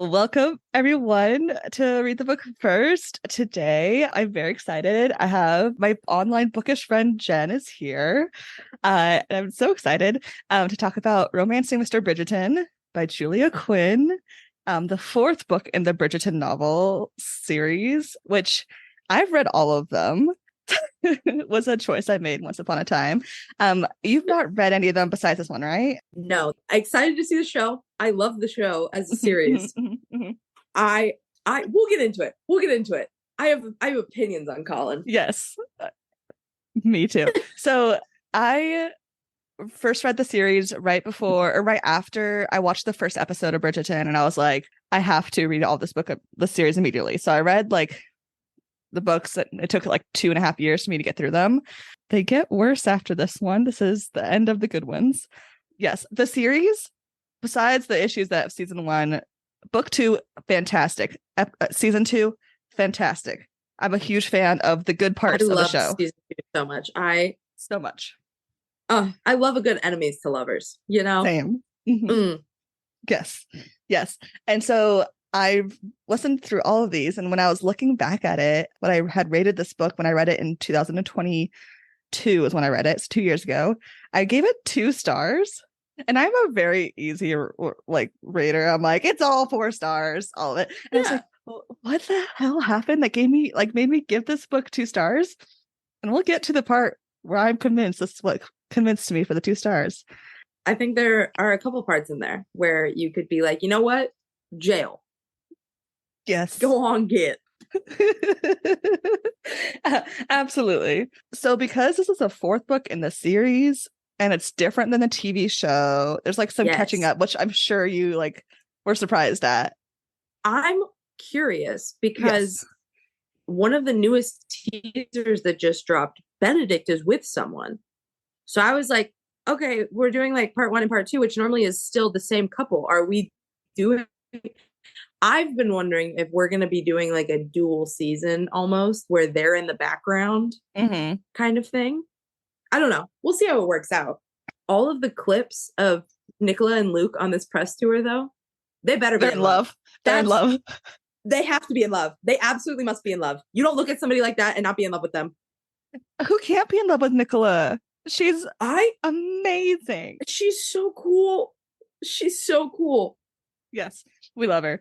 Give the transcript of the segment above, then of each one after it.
Welcome everyone to Read the Book First. Today, I'm very excited. I have my online bookish friend Jenn is here. And I'm so excited to talk about Romancing Mr. Bridgerton by Julia Quinn, the fourth book in the Bridgerton novel series, which I've read all of them. Was a choice I made once upon a time. You've not read any of them besides this one, right? No, excited to see the show. I love the show as a series. I we'll get into it. We'll get into it. I have opinions on Colin. Yes, me too. So I first read the series right before or right after I watched the first episode of Bridgerton, and I was like, I have to read all this book, the series immediately. So I read like the books. It took like 2.5 years for me to get through them. They get worse after this one. This is the end of the good ones. Yes, the series, besides the issues that season one, book two, fantastic. Season two, fantastic. I'm a huge fan of the good parts of the show. Season two so much. So much. I love a good enemies to lovers, you know? Same. Yes. Yes. And so I've listened through all of these. And when I was looking back at it, when I had rated this book, when I read it in 2022 is when I read it. It's 2 years ago. I gave it 2 stars. And I'm a very easy like rater. I'm like, it's all 4 stars, all of it. And I was like, well, what the hell happened that made me give this book 2 stars? And we'll get to the part where I'm convinced this is what convinced me for the 2 stars. I think there are a couple parts in there where you could be like, you know what? Jail. Yes. Go on, get. Absolutely. So because this is a 4th book in the series and it's different than the TV show, there's like some catching up, which I'm sure you like were surprised at. I'm curious because one of the newest teasers that just dropped, Benedict is with someone. So I was like, okay, we're doing like part 1 and part 2, which normally is still the same couple. Are we doing? I've been wondering if we're going to be doing like a dual season almost where they're in the background kind of thing. I don't know. We'll see how it works out. All of the clips of Nicola and Luke on this press tour, though, they better be in love. They're in love. They have to be in love. They absolutely must be in love. You don't look at somebody like that and not be in love with them. Who can't be in love with Nicola? She's amazing. She's so cool. She's so cool. Yes, we love her.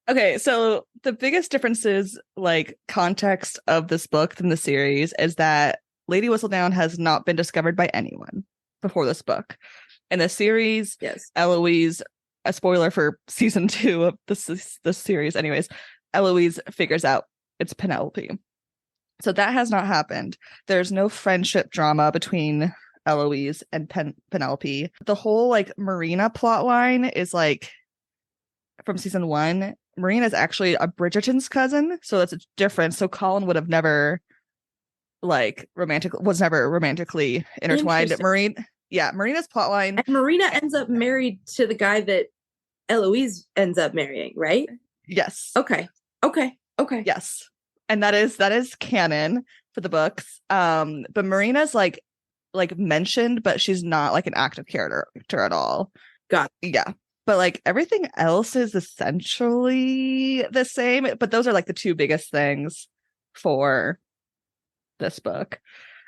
Okay, so the biggest differences, like context of this book than the series, is that Lady Whistledown has not been discovered by anyone before this book. In the series, Eloise, a spoiler for season 2 of this series, anyways, Eloise figures out it's Penelope. So that has not happened. There's no friendship drama between Eloise and Penelope. The whole like Marina plotline is like from season 1. Marina is actually a Bridgerton's cousin, so that's different. So Colin would have never was never romantically intertwined. Marina's plotline. And Marina ends up married to the guy that Eloise ends up marrying, right? Yes. Okay. Yes. And that is canon for the books. But Marina's like mentioned, but she's not like an active character at all. Got it. Yeah. But like everything else is essentially the same. But those are like the 2 biggest things for this book.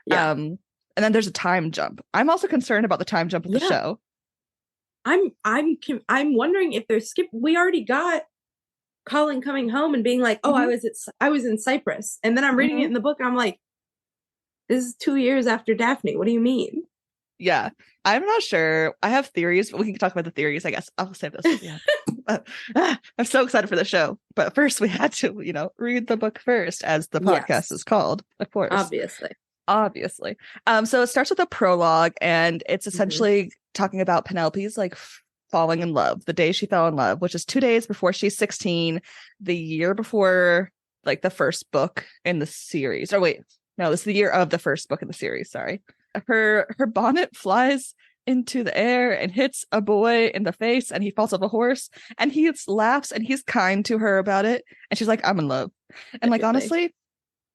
Yeah. And then there's a time jump. I'm also concerned about the time jump of the show. I'm wondering if there's we already got Colin coming home and being like, oh, I was in Cyprus. And then I'm reading it in the book. And I'm like, this is 2 years after Daphne. What do you mean? Yeah, I'm not sure. I have theories, but we can talk about the theories, I guess. I'll save this. Yeah. I'm so excited for the show. But first we had to, read the book first, as the podcast is called, of course. Obviously. So it starts with a prologue, and it's essentially talking about Penelope's like falling in love, the day she fell in love, which is 2 days before she's 16, the year before like the first book in the series. Or wait, no, this is the year of the first book in the series. Sorry. Her bonnet flies into the air and hits a boy in the face, and he falls off a horse, and he laughs and he's kind to her about it, and she's like, I'm in love. And like, honestly,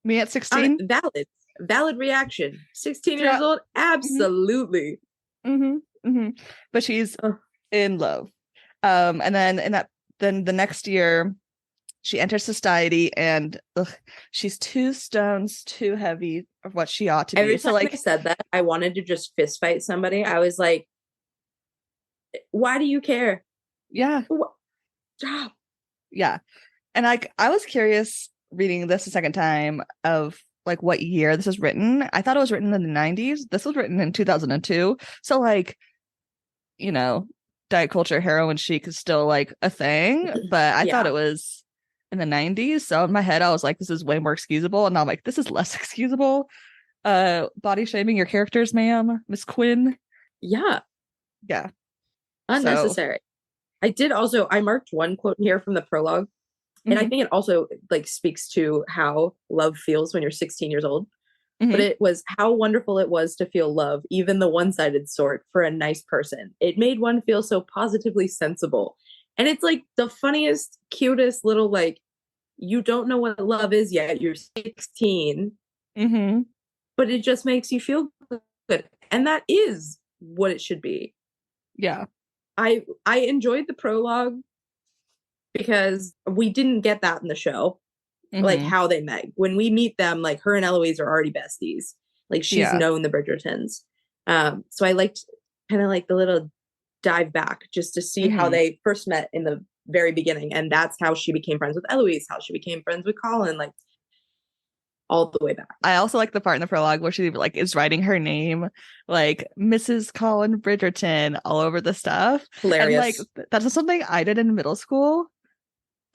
me at 16, valid reaction. 16 years old, absolutely. But she's in love. And then in that then the next year she enters society, and she's 2 stones too heavy of what she ought to be. Every So time like I said that, I wanted to just fist fight somebody. I was like, why do you care? yeah. Stop. Yeah. And I was curious reading this a second time of like what year this was written. I thought it was written in the 90s. This was written in 2002. So like, you know, diet culture heroin chic is still like a thing, but I thought Yeah. it was in the 90s. So in my head I was like, this is way more excusable. And now I'm like, this is less excusable. Body shaming your characters, ma'am, Miss Quinn. Yeah. Yeah. Unnecessary. I marked one quote in here from the prologue. And I think it also like speaks to how love feels when you're 16 years old. But it was how wonderful it was to feel love, even the one-sided sort, for a nice person. It made one feel so positively sensible. And it's like the funniest, cutest little like, you don't know what love is yet. You're 16, but it just makes you feel good. And that is what it should be. Yeah. I enjoyed the prologue because we didn't get that in the show. Like how they met. When we meet them, like her and Eloise are already besties. Like she's known the Bridgertons. So I liked kind of like the little dive back just to see how they first met in the very beginning. And that's how she became friends with Eloise, how she became friends with Colin, like all the way back. I also like the part in the prologue where she like is writing her name like Mrs. Colin Bridgerton all over the stuff. Hilarious. And like that's something I did in middle school.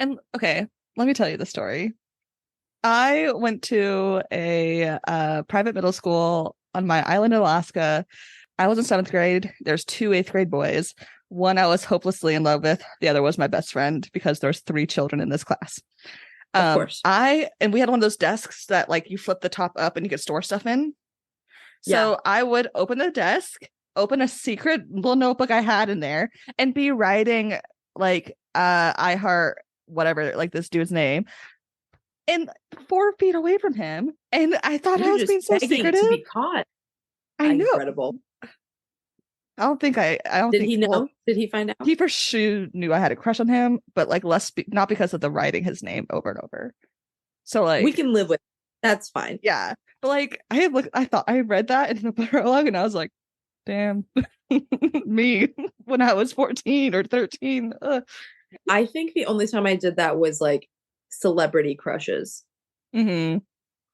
And okay, let me tell you the story. I went to a private middle school on my island in Alaska. I was in 7th grade. There's 2 8th grade boys. One I was hopelessly in love with. The other was my best friend because there's 3 children in this class. Of course. And we had one of those desks that like you flip the top up and you could store stuff in. So I would open the desk, open a secret little notebook I had in there, and be writing like I heart whatever, like this dude's name. And 4 feet away from him, and I thought I was being so secretive to be caught. I know. Incredible. I don't think. Did he know? Well, did he find out? He for sure knew I had a crush on him, but like not because of the writing his name over and over. So like we can live with it. That's fine. Yeah, but like I thought I read that in the prologue, and I was like, damn, me when I was 14 or 13. I think the only time I did that was like celebrity crushes. But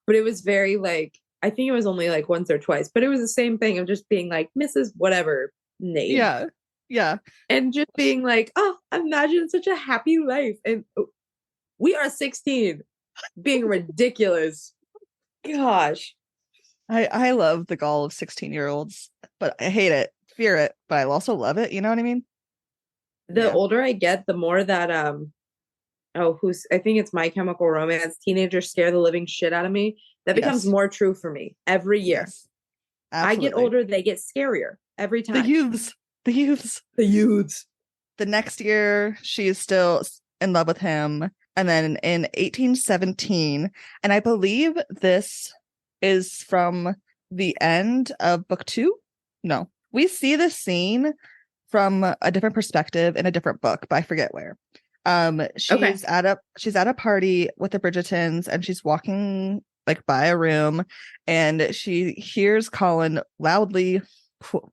it was very like, I think it was only like once or twice, but it was the same thing of just being like Mrs. whatever name. Yeah. And just being like, oh, imagine such a happy life. And we are 16 being ridiculous. Gosh. I love the gall of 16-year-olds, but I hate it, fear it, but I also love it. You know what I mean? The older I get, the more that I think it's My Chemical Romance, teenagers scare the living shit out of me. That becomes more true for me every year. Yes. I get older, they get scarier every time. The youths. The next year, she is still in love with him. And then in 1817, and I believe this is from the end of book 2. No, we see this scene from a different perspective in a different book, but I forget where. She's at a party with the Bridgertons, and she's walking like by a room, and she hears Colin loudly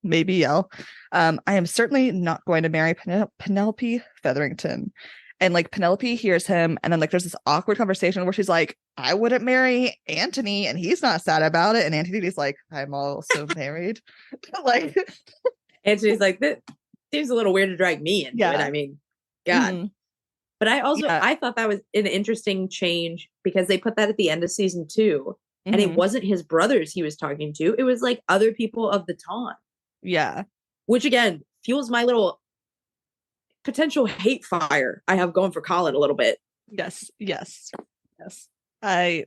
maybe yell, I am certainly not going to marry Penelope Featherington. And like Penelope hears him, and then like there's this awkward conversation where she's like, I wouldn't marry Antony, and he's not sad about it. And Antony's like, I'm also married. Like Antony's like, that seems a little weird to drag me into it. I mean, God. But I also I thought that was an interesting change because they put that at the end of season 2, and it wasn't his brothers he was talking to. It was like other people of the time. Yeah. Which again fuels my little potential hate fire I have going for Colin a little bit. Yes. I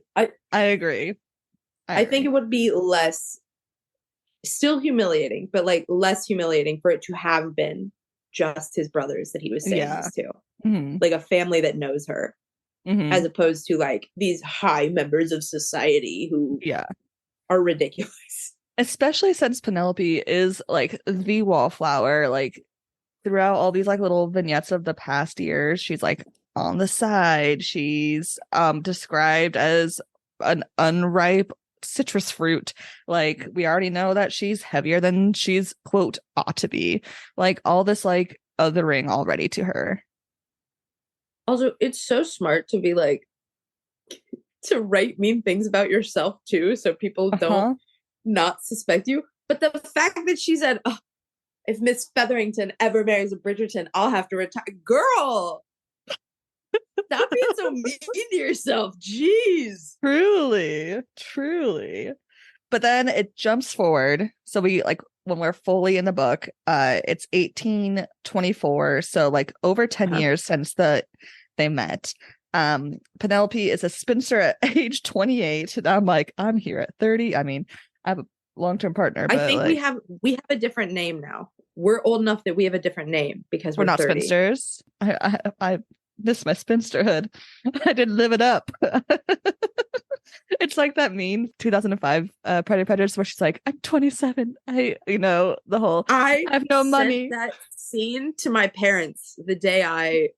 agree. I think it would be still humiliating, but like less humiliating for it to have been just his brothers that he was saying this to. Like a family that knows her, as opposed to like these high members of society who are ridiculous. Especially since Penelope is like the wallflower. Like throughout all these like little vignettes of the past years, she's like on the side. She's described as an unripe citrus fruit. Like we already know that she's heavier than she's quote ought to be. Like all this like othering already to her. Also, it's so smart to be like to write mean things about yourself too, so people don't not suspect you. But the fact that she said, oh, if Miss Featherington ever marries a Bridgerton, I'll have to retire. Girl, stop being so mean to yourself. Jeez. Truly. But then it jumps forward. So we like when we're fully in the book, it's 1824. So like over 10 years since they met. Penelope is a spinster at age 28. And I'm like, I'm here at 30. I mean, I have a long-term partner. But I think like, we have a different name now. We're old enough that we have a different name because we're not 30. spinsters. I miss my spinsterhood. I didn't live it up. It's like that meme 2005 Predators where she's like, I'm 27. The whole I have no money. That scene to my parents the day I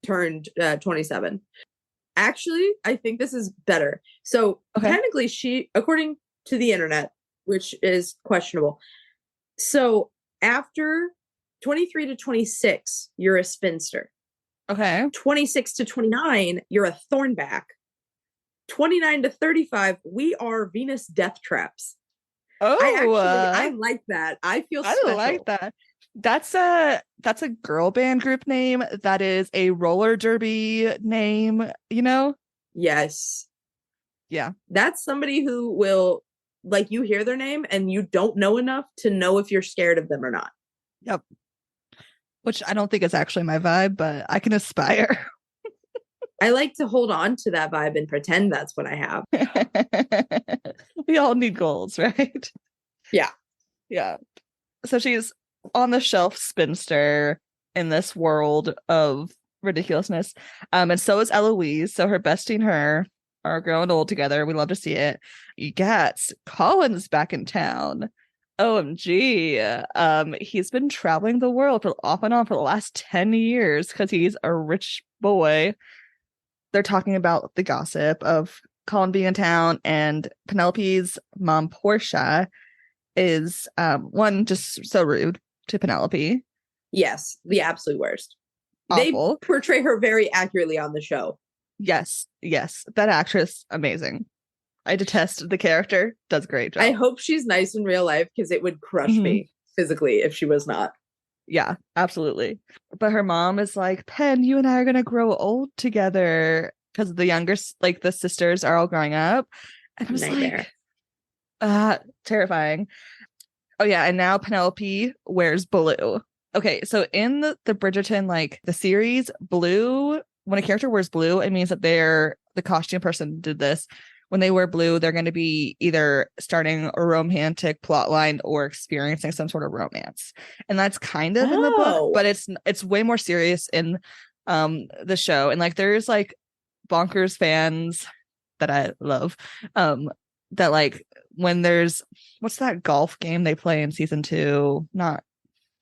turned 27. Actually, I think this is better. So technically she, according to the internet, which is questionable. So after 23 to 26, you're a spinster. Okay. 26 to 29, you're a thornback. 29 to 35, we are Venus death traps. Oh, I like that. I feel special. I like that. That's a girl band group name. That is a roller derby name, you know? Yes. Yeah. That's somebody who will, like, you hear their name and you don't know enough to know if you're scared of them or not. Yep. Which I don't think is actually my vibe, but I can aspire. I like to hold on to that vibe and pretend that's what I have. We all need goals, right? Yeah. Yeah. So she's on the shelf spinster in this world of ridiculousness. And so is Eloise. So her bestie and her are growing old together. We love to see it. Gats, Colin's back in town. OMG. He's been traveling the world off and on for the last 10 years because he's a rich boy. They're talking about the gossip of Colin being in town, and Penelope's mom, Portia, is one just so rude to Penelope. Yes, the absolute worst. Awful. They portray her very accurately on the show. Yes. That actress, amazing. I detest the character. Does a great job. I hope she's nice in real life because it would crush me physically if she was not. Yeah, absolutely. But her mom is like, Pen, you and I are going to grow old together because the younger, like the sisters are all growing up. And I was like, terrifying. Oh, yeah. And now Penelope wears blue. Okay. So in the Bridgerton, like the series, blue, when a character wears blue, it means that the costume person did this. When they wear blue, they're going to be either starting a romantic plot line or experiencing some sort of romance. And that's kind of in the book, but it's way more serious in the show. And like there's like bonkers fans that I love that like when there's what's that golf game they play in season 2? Not,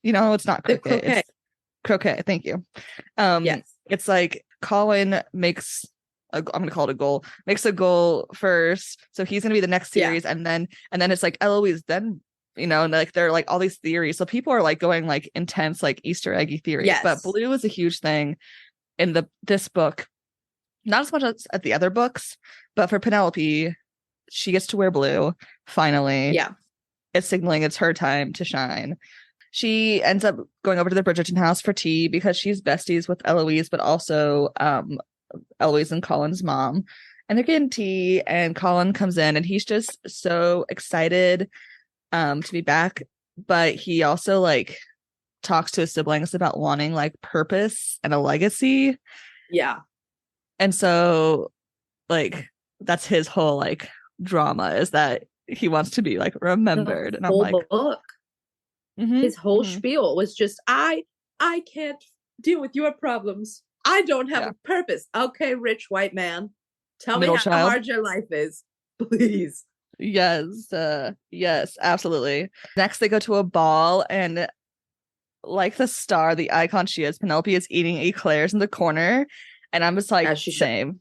it's not cricket. It's croquet. Thank you. Yes. It's like Colin makes I'm gonna call it a goal, makes a goal first, so he's gonna be the next series, and then it's like Eloise, then and like there are like all these theories, so people are like going like intense like Easter eggy theories. But blue is a huge thing in this book, not as much as at the other books, but for Penelope, she gets to wear blue finally. It's signaling it's her time to shine. She ends up going over to the Bridgerton house for tea because she's besties with Eloise, but also Eloise and Colin's mom, and they're getting tea, and Colin comes in and he's just so excited to be back, but he also like talks to his siblings about wanting like purpose and a legacy. And so like that's his whole like drama, is that he wants to be like remembered. And I'm like, book his whole spiel was just I can't deal with your problems. I don't have a purpose. Okay, rich white man. Tell me how hard your life is, please. Yes, absolutely. Next, they go to a ball, and like the star, the icon she is, Penelope is eating eclairs in the corner, and I'm just like, same.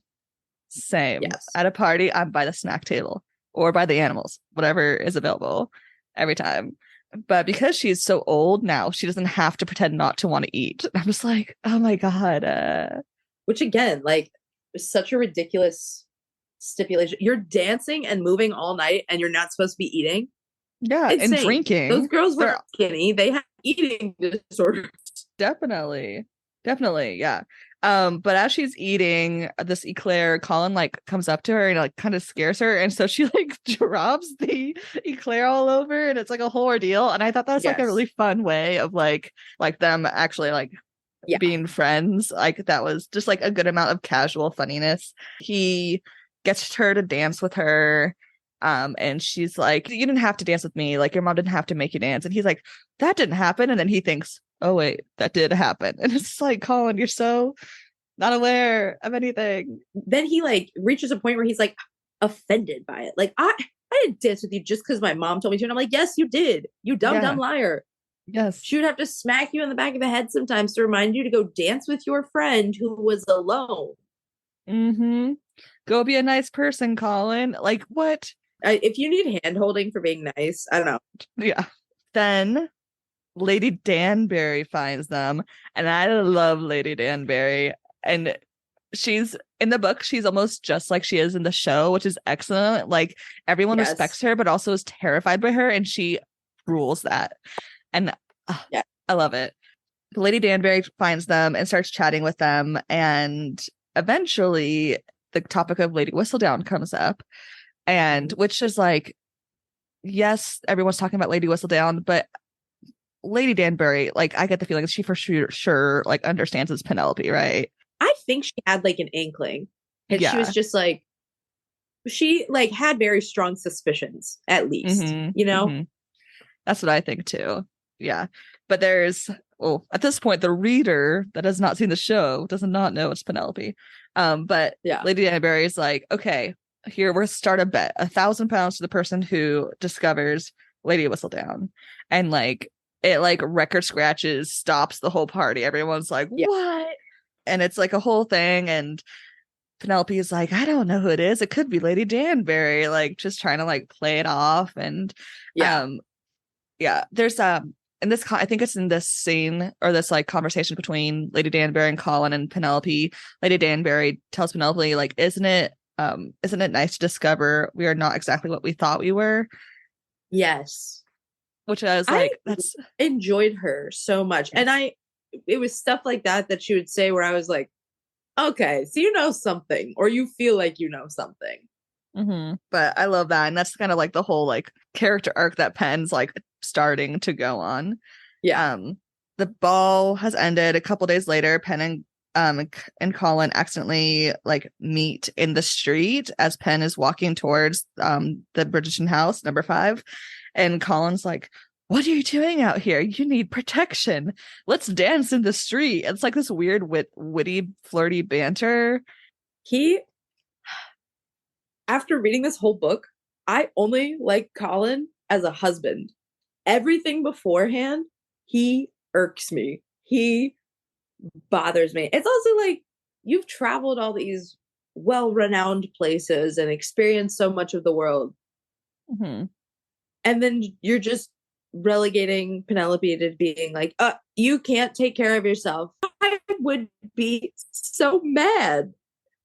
Yes. At a party, I'm by the snack table or by the animals, whatever is available every time. But because she's so old now, she doesn't have to pretend not to want to eat. I'm just like, oh my God. Which again, like, is such a ridiculous stipulation. You're dancing and moving all night and you're not supposed to be eating. Yeah, Insane. and drinking. Those girls were skinny. They had eating disorders. Definitely. Yeah. But as she's eating this eclair, Colin like comes up to her and like kind of scares her, and so she like drops the eclair all over, and it's like a whole ordeal. And I thought that's like a really fun way of like them actually like being friends. Like that was just like a good amount of casual funniness. He gets her to dance with her. And she's like, you didn't have to dance with me. Like your mom didn't have to make you dance. And he's like, that didn't happen. And then he thinks, oh wait, that did happen. And it's like, Colin, you're so not aware of anything. Then he like reaches a point where he's like offended by it. Like, I didn't dance with you just because my mom told me to. And I'm like, yes, you did. You dumb liar. Yes. She would have to smack you in the back of the head sometimes to remind you to go dance with your friend who was alone. Mm-hmm. Go be a nice person, Colin. Like, what? If you need hand holding for being nice, I don't know. Yeah. Then Lady Danbury finds them, and I love Lady Danbury. And she's in the book, she's almost just like she is in the show, which is excellent. Like everyone respects her, but also is terrified by her, and she rules that. And I love it. Lady Danbury finds them and starts chatting with them, and eventually the topic of Lady Whistledown comes up. And which is like, yes, everyone's talking about Lady Whistledown, but Lady Danbury, like, I get the feeling she for sure like understands it's Penelope, right? I think she had like an inkling, and she was just like, she like had very strong suspicions, at least, you know. That's what I think too. Yeah, but there's at this point, the reader that has not seen the show does not know it's Penelope. But Lady Danbury is like, okay, here we're start a bet, £1,000 to the person who discovers Lady Whistledown, and like it like record scratches stops the whole party. Everyone's like, what? And it's like a whole thing, and Penelope is like, I don't know who it is. It could be Lady Danbury, like just trying to like play it off. And there's in this I think it's in this scene or this like conversation between Lady Danbury and Colin and Penelope. Lady Danbury tells Penelope like, isn't it nice to discover we are not exactly what we thought we were? Yes. Which I was like, that's enjoyed her so much. And it was stuff like that she would say where I was like, okay, so you know something, or you feel like you know something. But I love that. And that's kind of like the whole like character arc that Penn's like starting to go on. The ball has ended. A couple days later, Penn and Colin accidentally like meet in the street as Penn is walking towards the Bridgerton house, number 5. And Colin's like, what are you doing out here? You need protection. Let's dance in the street. It's like this weird witty, flirty banter. After reading this whole book, I only like Colin as a husband. Everything beforehand, he irks me. He bothers me. It's also like, you've traveled all these well-renowned places and experienced so much of the world. And then you're just relegating Penelope to being like, you can't take care of yourself. I would be so mad.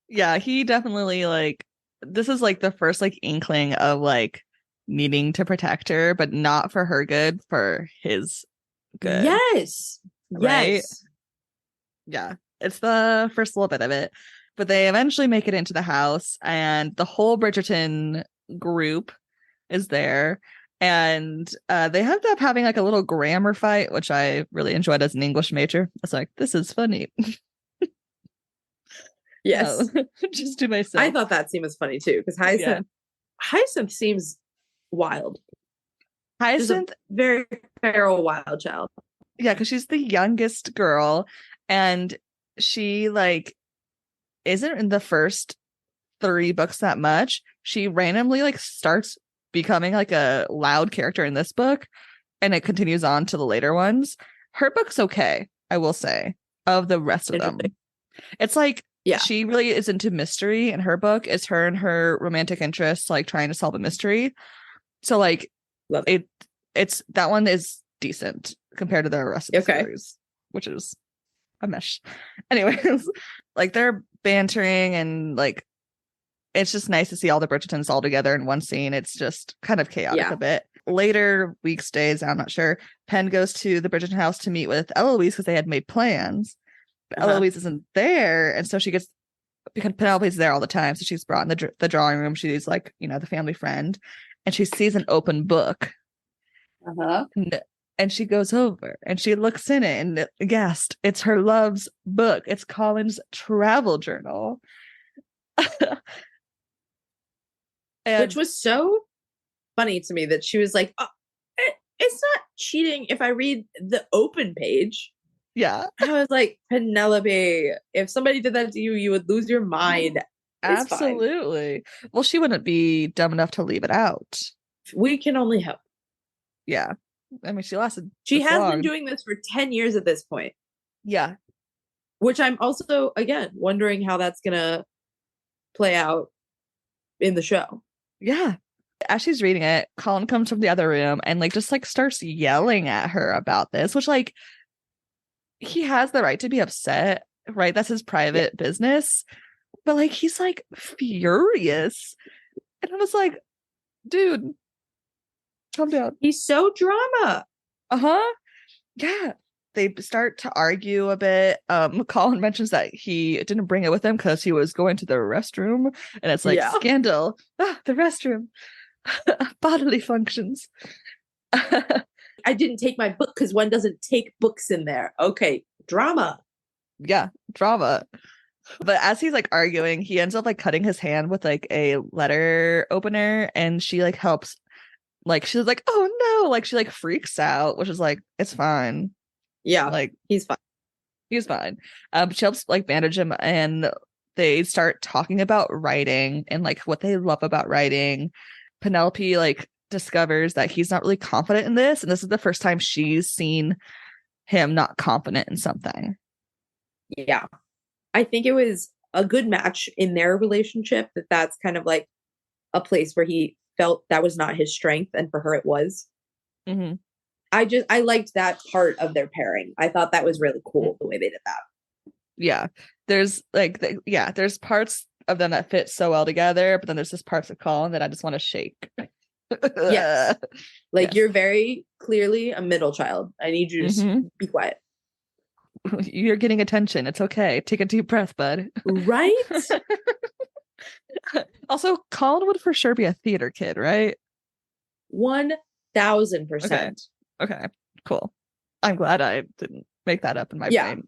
Yeah, he definitely like, this is like the first like inkling of like needing to protect her, but not for her good, for his good. Yes. Right? Yes. Yeah. It's the first little bit of it. But they eventually make it into the house, and the whole Bridgerton group is there. And they end up having like a little grammar fight, which I really enjoyed as an English major. I was like, this is funny. Yes. Just to myself. I thought that scene was funny too, because Hyacinth seems wild. Hyacinth, very feral wild child. Yeah, because she's the youngest girl, and she like isn't in the first 3 books that much. She randomly like starts becoming like a loud character in this book, and it continues on to the later ones. Her book's okay, I will say, of the rest of them. It's like, she really is into mystery, and her book is her and her romantic interest like trying to solve a mystery. So like it's that one is decent compared to the rest of the series, which is a mesh. Anyways, like they're bantering and like it's just nice to see all the Bridgertons all together in one scene. It's just kind of chaotic a bit. Later weeks, days, I'm not sure, Pen goes to the Bridgerton house to meet with Eloise because they had made plans. But Eloise isn't there, and so she gets, because Penelope's there all the time, so she's brought in the drawing room. She's like, you know, the family friend, and she sees an open book. And she goes over and she looks in it and guessed, it's her love's book. It's Colin's travel journal. Which was so funny to me that she was like, oh, it's not cheating if I read the open page. Yeah. I was like, Penelope, if somebody did that to you, you would lose your mind. Absolutely. Well, she wouldn't be dumb enough to leave it out. We can only hope. Yeah. I mean, she has been doing this for 10 years at this point. Yeah. Which I'm also, again, wondering how that's going to play out in the show. Yeah. As she's reading it, Colin comes from the other room and like just like starts yelling at her about this, which like he has the right to be upset, right? That's his private business. But like he's like furious. And I was like, dude, calm down. He's so drama. Yeah. They start to argue a bit. Colin mentions that he didn't bring it with him because he was going to the restroom, and it's like scandal. The restroom. Bodily functions. I didn't take my book because one doesn't take books in there. Okay, drama. Yeah, drama. But as he's like arguing, he ends up like cutting his hand with like a letter opener, and she like helps. Like she's like, oh no, like she like freaks out, which is like, it's fine. Yeah, like he's fine. He's fine. She helps like bandage him, and they start talking about writing and like what they love about writing. Penelope like discovers that he's not really confident in this, and this is the first time she's seen him not confident in something. Yeah, I think it was a good match in their relationship. That's kind of like a place where he felt that was not his strength, and for her it was. I liked that part of their pairing. I thought that was really cool the way they did that. Yeah, there's like there's parts of them that fit so well together, but then there's just parts of Colin that I just want to shake. Yes, like you're very clearly a middle child. I need you to just be quiet. You're getting attention. It's okay. Take a deep breath, bud. Right. Also, Colin would for sure be a theater kid, right? 1000%. Okay, cool. I'm glad I didn't make that up in my brain.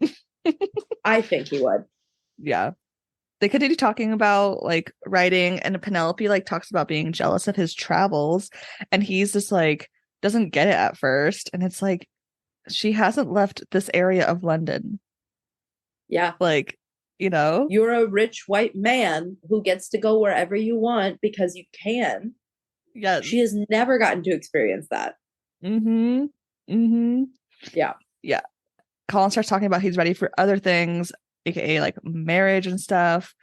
I think he would. Yeah. They continue talking about like writing, and Penelope like talks about being jealous of his travels, and he's just like doesn't get it at first, and it's like she hasn't left this area of London. Yeah. Like, you know, you're a rich white man who gets to go wherever you want because you can. Yes. She has never gotten to experience that. Yeah. Yeah. Colin starts talking about he's ready for other things, aka like marriage and stuff.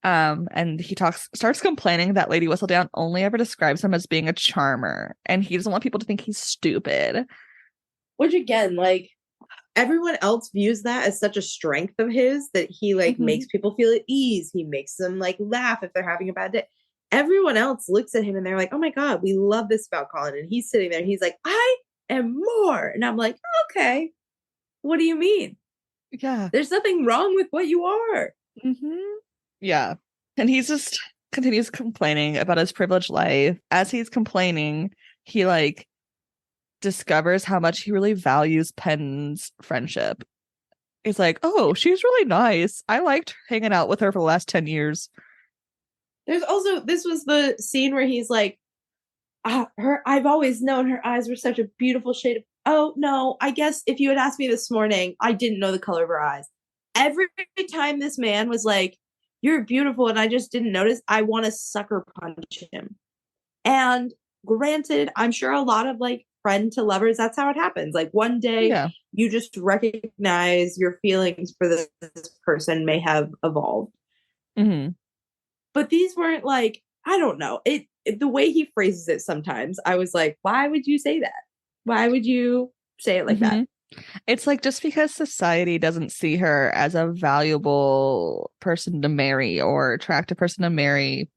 And he starts complaining that Lady Whistledown only ever describes him as being a charmer, and he doesn't want people to think he's stupid. Which again, like everyone else views that as such a strength of his that he like makes people feel at ease. He makes them like laugh if they're having a bad day. Everyone else looks at him and they're like, oh my God, we love this about Colin. And he's sitting there and he's like, I am more. And I'm like, okay, what do you mean? Yeah. There's nothing wrong with what you are. Yeah. And he's just continues complaining about his privileged life. As he's complaining, he like discovers how much he really values Pen's friendship. He's like, oh, she's really nice. I liked hanging out with her for the last 10 years. There's also, this was the scene where he's like, I've always known her eyes were such a beautiful shade of, oh no, I guess if you had asked me this morning, I didn't know the color of her eyes. Every time this man was like, you're beautiful and I just didn't notice, I want to sucker punch him. And granted, I'm sure a lot of like friend to lovers, that's how it happens. Like one day you just recognize your feelings for this person may have evolved. Mm-hmm. But these weren't like, I don't know. The way he phrases it sometimes, I was like, why would you say that? Why would you say it like that? It's like, just because society doesn't see her as a valuable person to marry or attractive person to marry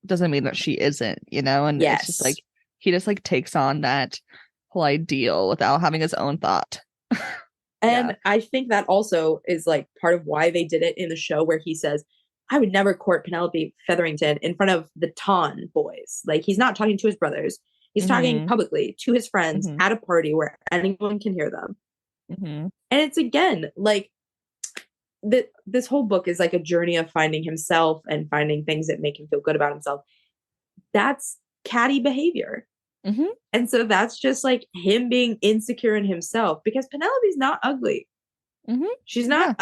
doesn't mean that she isn't, you know? And it's just like, he just like takes on that whole ideal without having his own thought. And I think that also is like part of why they did it in the show, where he says, I would never court Penelope Featherington in front of the Ton boys. Like, he's not talking to his brothers. He's talking publicly to his friends at a party where anyone can hear them. And it's, again, like, this whole book is like a journey of finding himself and finding things that make him feel good about himself. That's catty behavior. And so that's just like him being insecure in himself, because Penelope's not ugly. She's not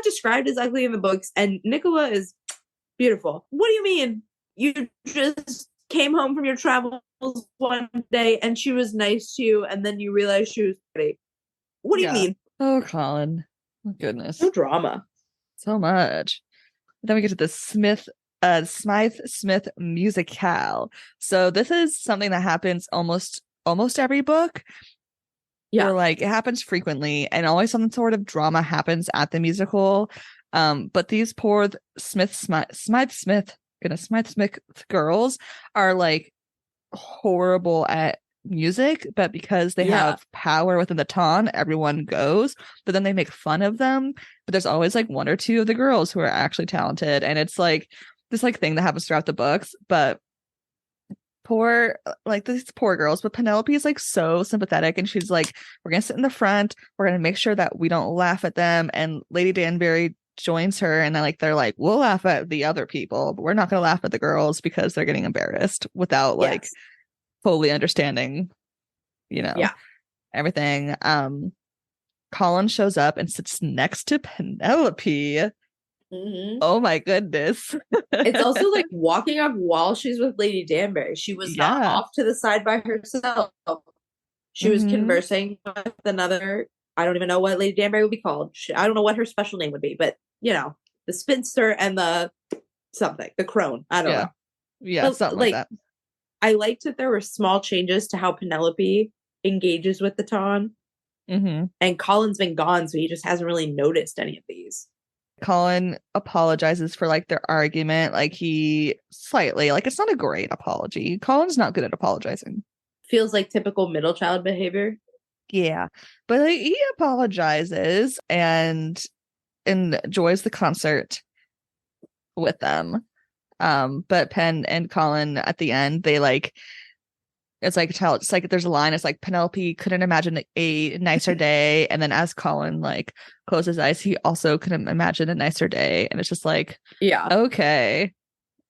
described as ugly in the books, and Nicola is beautiful. What do you mean you just came home from your travels one day and she was nice to you, and then you realized she was pretty? What do you mean? Oh, Colin. Oh, goodness. No drama. So much. Then we get to the Smythe Smith musicale. So this is something that happens almost every book. Or like, it happens frequently, and always some sort of drama happens at the musical. But these poor Smythe Smith girls are like horrible at music, but because they have power within the Ton, everyone goes. But then they make fun of them. But there's always like one or two of the girls who are actually talented, and it's like this like thing that happens throughout the books. But these poor girls. But Penelope is like so sympathetic, and she's like, we're gonna sit in the front, we're gonna make sure that we don't laugh at them. And Lady Danbury joins her, and they're like, we'll laugh at the other people, but we're not gonna laugh at the girls because they're getting embarrassed without like fully understanding, everything. Colin shows up and sits next to Penelope. Oh my goodness. It's also like walking up while she's with Lady Danbury. She was not off to the side by herself. She was conversing with another, I don't even know what Lady Danbury would be called. I don't know what her special name would be, but the spinster and the crone. I don't know. Yeah, but, something like that. I liked that there were small changes to how Penelope engages with the Ton. And Colin's been gone, so he just hasn't really noticed any of these. Colin apologizes for like their argument. Like, he slightly, like, it's not a great apology. Colin's not good at apologizing. Feels like typical middle child behavior. Yeah. But like, he apologizes and enjoys the concert with them. But Pen and Colin at the end, they like, it's like there's a line, it's like, Penelope couldn't imagine a nicer day, and then as Colin like closes his eyes, he also couldn't imagine a nicer day. And it's just like, okay,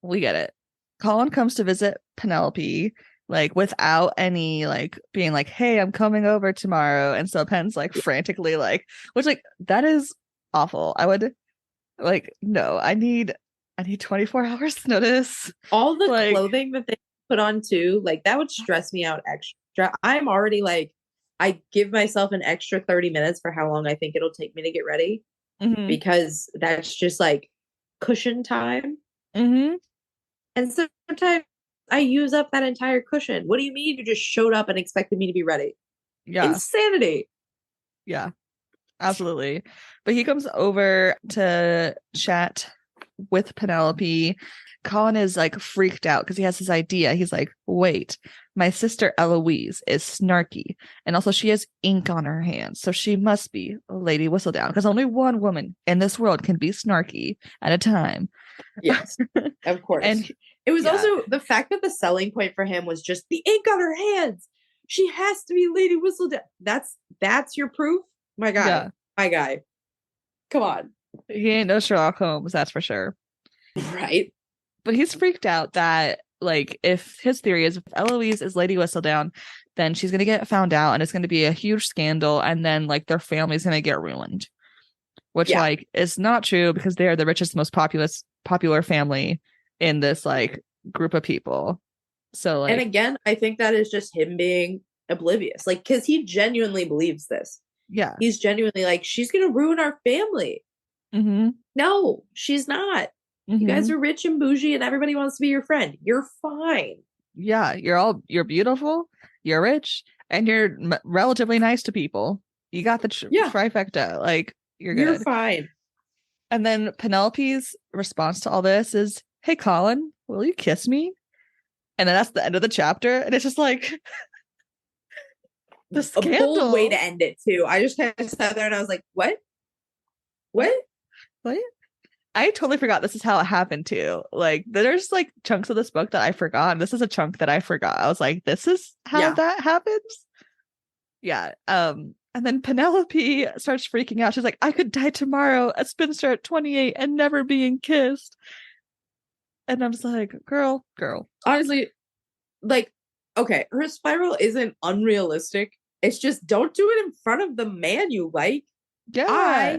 we get it. Colin comes to visit Penelope like without any like being like, hey, I'm coming over tomorrow. And so Pen's like frantically like, which like, that is awful. I would like, no, I need 24 hours notice. All the like, clothing that they put on too, like, that would stress me out extra. I'm already like, I give myself an extra 30 minutes for how long I think it'll take me to get ready, because that's just like cushion time. And sometimes I use up that entire cushion. What do you mean you just showed up and expected me to be ready? Insanity. Yeah, absolutely. But he comes over to chat with Penelope. Colin is like freaked out because he has his idea. He's like, wait, my sister Eloise is snarky, and also she has ink on her hands, so she must be Lady Whistledown, because only one woman in this world can be snarky at a time. Yes, of course. And it was also the fact that the selling point for him was just the ink on her hands. She has to be Lady Whistledown. That's your proof? My guy. Come on. He ain't no Sherlock Holmes, that's for sure. Right. But he's freaked out that, like, if his theory is if Eloise is Lady Whistledown, then she's going to get found out and it's going to be a huge scandal, and then, like, their family's going to get ruined. Which, like, is not true, because they are the richest, most popular family in this, like, group of people. So, like... And again, I think that is just him being oblivious. Like, because he genuinely believes this. Yeah. He's genuinely like, she's going to ruin our family. No, she's not. You guys are rich and bougie and everybody wants to be your friend. You're fine. Yeah. You're beautiful. You're rich and you're relatively nice to people. You got the trifecta. Like, you're good. You're fine. And then Penelope's response to all this is, hey, Colin, will you kiss me? And then that's the end of the chapter. And it's just like the scandal. A bold way to end it too. I just kind of sat there and I was like, what? I totally forgot this is how it happened too. Like, there's like chunks of this book that I forgot. And this is a chunk that I forgot. I was like, this is how that happens. Yeah. And then Penelope starts freaking out. She's like, I could die tomorrow, a spinster at 28 and never being kissed. And I'm just like, girl. Honestly, like, okay, her spiral isn't unrealistic. It's just don't do it in front of the man you like. Yeah.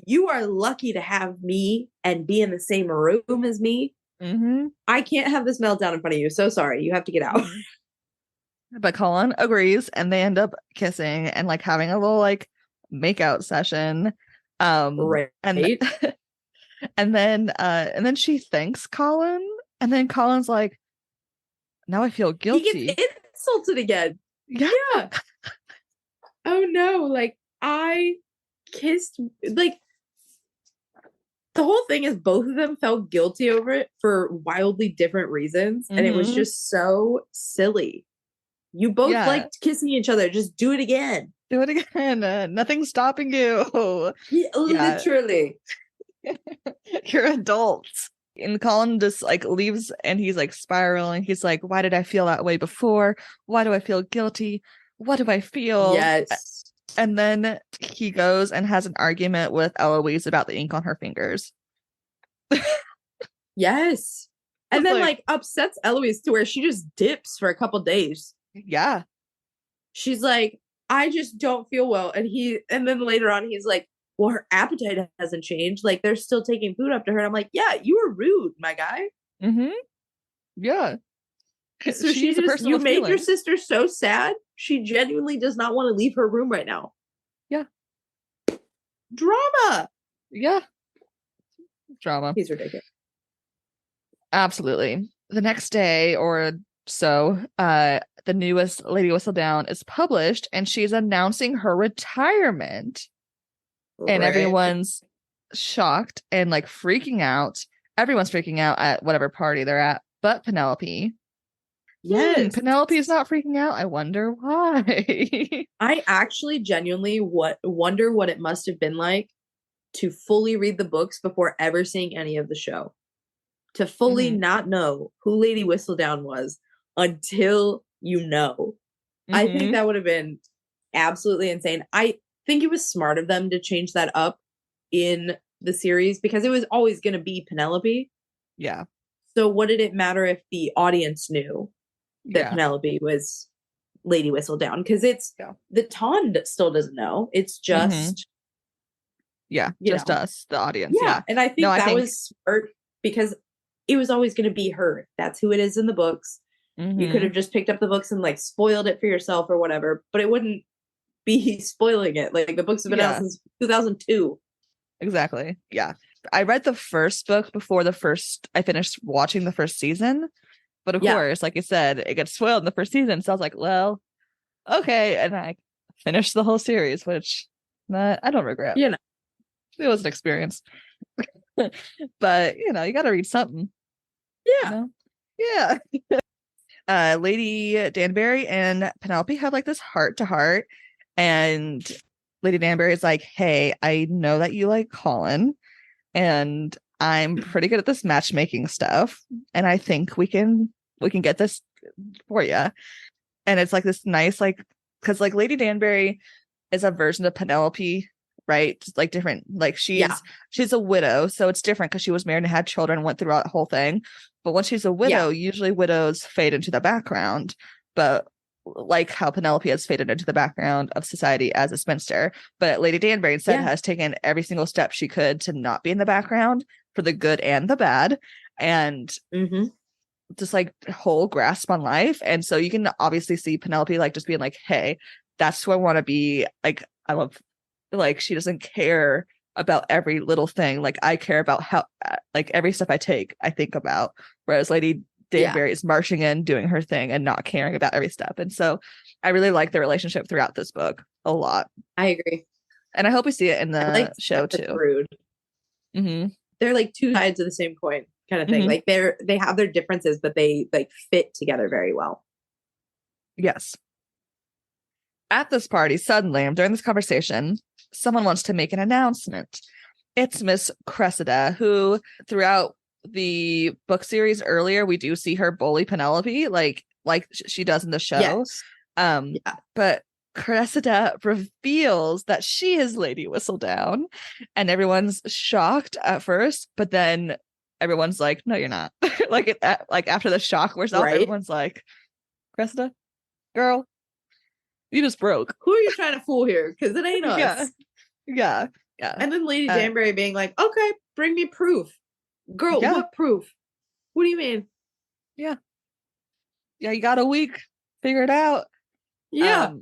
You are lucky to have me and be in the same room as me. I can't have this meltdown in front of you. So sorry. You have to get out. But Colin agrees and they end up kissing and like having a little like makeout session. Right. And then she thanks Colin, and then Colin's like, now I feel guilty. He gets insulted again. Yeah. Oh no, like, I kissed, like, the whole thing is both of them felt guilty over it for wildly different reasons, and it was just so silly. You both liked kissing each other. Just do it again. Do it again. Nothing's stopping you. Literally. You're adults. And Colin just like leaves and he's like spiraling. He's like, why did I feel that way before? Why do I feel guilty? What do I feel? Yes. And then he goes and has an argument with Eloise about the ink on her fingers. Yes. And then like upsets Eloise to where she just dips for a couple days. Yeah. She's like, I just don't feel well. And then later on he's like, well, her appetite hasn't changed. Like, they're still taking food up to her. And I'm like, yeah, you were rude, my guy. Yeah. So you made your sister so sad. She genuinely does not want to leave her room right now. Yeah. Drama. Yeah. Drama. He's ridiculous. Absolutely. The next day or so, the newest Lady Whistledown is published and she's announcing her retirement. And everyone's shocked and like freaking out. Everyone's freaking out at whatever party they're at, but Penelope. Yes. Penelope is not freaking out. I wonder why. I actually genuinely wonder what it must have been like to fully read the books before ever seeing any of the show. To fully not know who Lady Whistledown was until you know. I think that would have been absolutely insane. I think it was smart of them to change that up in the series because it was always going to be Penelope. Yeah. So what did it matter if the audience knew that Penelope was Lady Whistledown? Because it's the Tond still doesn't know. It's just just us, the audience. Yeah. And I think that was smart because it was always going to be her. That's who it is in the books. You could have just picked up the books and like spoiled it for yourself or whatever, but it wouldn't be spoiling it. Like, the books have been out since 2002. Exactly. Yeah. I read the first book before I finished watching the first season. But of course, like you said, it gets spoiled in the first season. So I was like, well, okay. And I finished the whole series, which I don't regret. You know, it was an experience. But, you got to read something. Yeah. Yeah. Lady Danbury and Penelope have like this heart to heart. And Lady Danbury is like, hey, I know that you like Colin, and I'm pretty good at this matchmaking stuff. And I think we can get this for you. And it's like this nice, like, because like Lady Danbury is a version of Penelope, right? Just like different, like she's a widow. So it's different because she was married and had children and went through that whole thing. But when she's a widow, usually widows fade into the background. But like how Penelope has faded into the background of society as a spinster, but Lady Danbury instead has taken every single step she could to not be in the background for the good and the bad. And just like whole grasp on life. And so you can obviously see Penelope like just being like, hey, that's who I want to be. Like, I love, like, she doesn't care about every little thing. Like, I care about how, like, every step I take, I think about. Whereas Lady Danbury is marching in, doing her thing, and not caring about every step. And so I really like the relationship throughout this book a lot. I agree. And I hope we see it in the show too. Rude. Mm-hmm. They're like two sides of the same coin kind of thing. Like they have their differences, but they like fit together very well. Yes. At this party, suddenly, during this conversation, someone wants to make an announcement. It's Miss Cressida, who throughout the book series earlier, we do see her bully Penelope, like she does in the show. Yes. But Cressida reveals that she is Lady Whistledown, and everyone's shocked at first, but then everyone's like, "No, you're not." like after the shock wears off, everyone's like, "Cressida, girl, you just broke. Who are you trying to fool here? Because it ain't us." Yeah. And then Lady Danbury being like, "Okay, bring me proof, girl. What proof? What do you mean?" Yeah, you got a week. Figure it out. Yeah.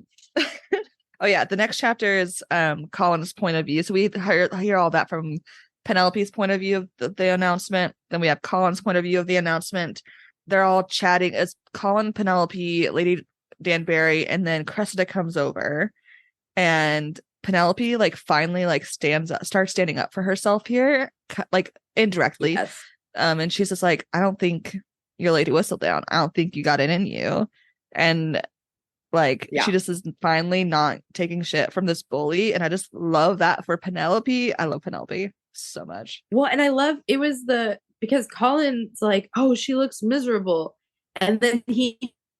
Oh yeah, the next chapter is Colin's point of view. So we hear all that from Penelope's point of view of the announcement. Then we have Colin's point of view of the announcement. They're all chatting as Colin, Penelope, Lady Danbury, and then Cressida comes over, and Penelope like finally like starts standing up for herself here, like indirectly. Yes. And she's just like, I don't think you're Lady Whistledown. I don't think you got it in you. And like she just is finally not taking shit from this bully. And I just love that for Penelope. I love Penelope so much. Well, and I love it was because Colin's like, "Oh, she looks miserable." And then he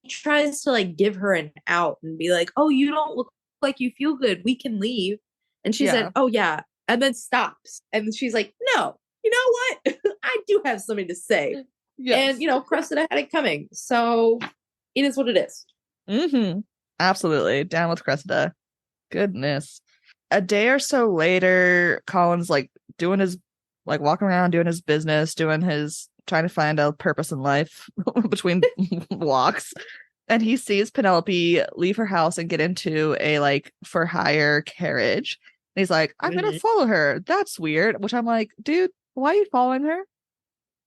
tries to like give her an out and be like, "Oh, you don't look like you feel good. We can leave." And she said, "Oh yeah." And then stops. And she's like, "No, you know what? I do have something to say." Yes. And Cressida had it coming. So it is what it is. Mm-hmm. Absolutely. Down with Cressida. Goodness. A day or so later, Colin's like doing his, like walking around doing his business, doing his, trying to find a purpose in life between walks. And he sees Penelope leave her house and get into a like for hire carriage. And he's like, I'm going to follow her. That's weird. Which I'm like, dude, why are you following her?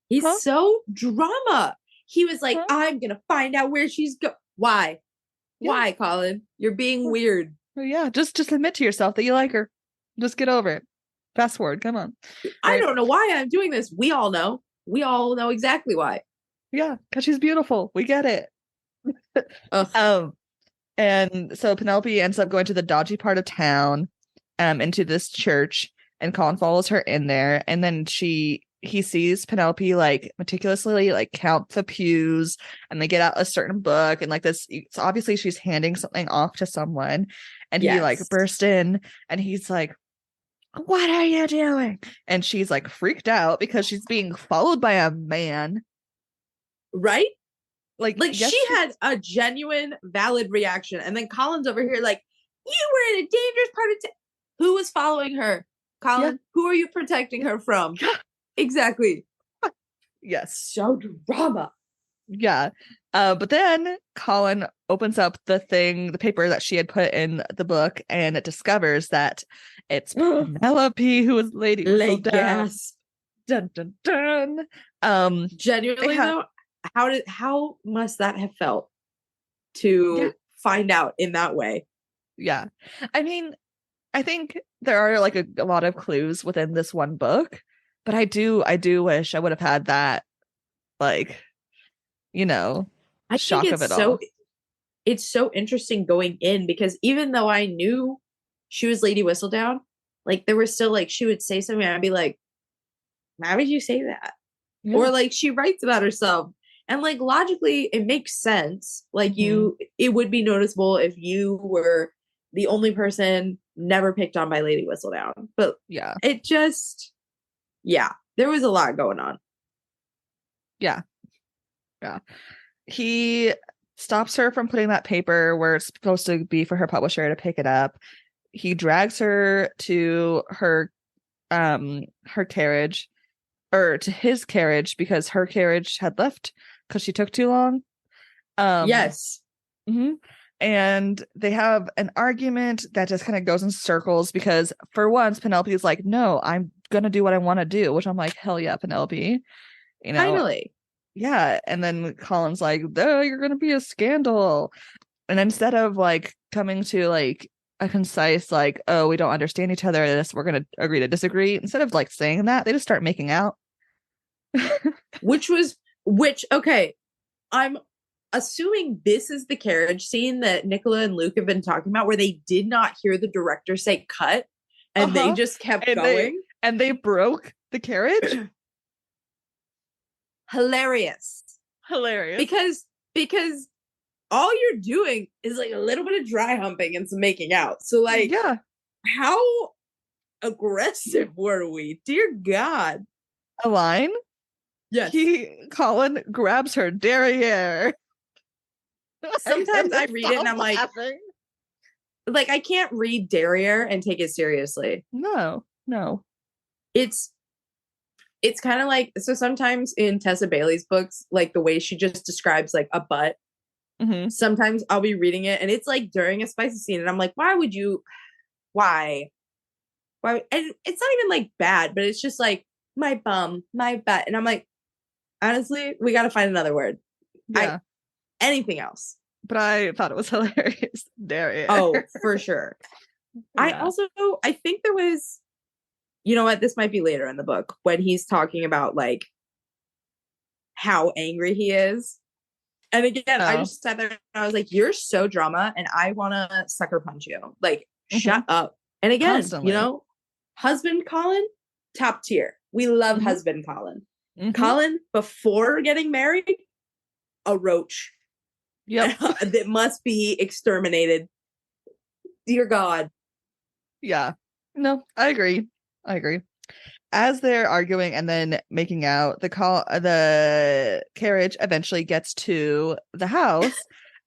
He's so drama. He was like, I'm going to find out where she's going. Why? Yeah. Why, Colin? You're being weird. Yeah, just admit to yourself that you like her. Just get over it. Fast forward. Come on. I don't know why I'm doing this. We all know. We all know exactly why. Yeah, because she's beautiful. We get it. And so Penelope ends up going to the dodgy part of town, into this church, and Colin follows her in there, and then he sees Penelope like meticulously like count the pews, and they get out a certain book, and like this, so obviously she's handing something off to someone, and he like burst in, and he's like, what are you doing? And she's like freaked out because she's being followed by a man, right? Like yes, she had a genuine valid reaction, and then Colin's over here like, you were in a dangerous part of town. Who was following her? Colin, who are you protecting her from? Exactly. Yes. So drama. Yeah. But then Colin opens up the paper that she had put in the book, and it discovers that it's Penelope who is Lady Whistledown. Dun dun dun. Genuinely though, how must that have felt to find out in that way? Yeah. I mean, I think there are like a lot of clues within this one book, but I do wish I would have had that, like, shock of it all. It's so interesting going in, because even though I knew she was Lady Whistledown, like there was still like she would say something and I'd be like, why would you say that? Yeah. Or like she writes about herself, and like logically it makes sense. Like it would be noticeable if you were the only person never picked on by Lady Whistledown. But it just, there was a lot going on. Yeah. He stops her from putting that paper where it's supposed to be for her publisher to pick it up. He drags her to her carriage, or to his carriage, because her carriage had left because she took too long. Yes. Mm-hmm. And they have an argument that just kind of goes in circles because for once Penelope is like, no, I'm gonna do what I want to do, which I'm like, hell yeah, Penelope. Finally. Yeah. And then Colin's like, oh, you're gonna be a scandal. And instead of like coming to like a concise like, oh, we don't understand each other, this we're gonna agree to disagree, instead of like saying that, they just start making out. Okay, I'm assuming this is the carriage scene that Nicola and Luke have been talking about, where they did not hear the director say cut and they just kept going. And they broke the carriage. Hilarious. Because all you're doing is like a little bit of dry humping and some making out. So like, yeah, how aggressive were we? Dear God. A line. Yes. Colin grabs her derriere. Sometimes I read it and I'm like, I can't read derriere and take it seriously. No. It's kind of like, so sometimes in Tessa Bailey's books, like the way she just describes like a butt, sometimes I'll be reading it and it's like during a spicy scene and I'm like, why? And it's not even like bad, but it's just like my bum, my butt. And I'm like, honestly, we got to find another word. Yeah. Anything else. But I thought it was hilarious. Derriere. Oh, for sure. Yeah. I think there was, you know what, this might be later in the book when he's talking about like how angry he is. And again, I just sat there and I was like, you're so drama and I want to sucker punch you. Like, shut up. And again, Constantly. husband Colin, top tier. We love husband Colin. Colin, before getting married, a roach. Yep. That must be exterminated. Dear God. Yeah. No, I agree. As they're arguing and then making out, the carriage eventually gets to the house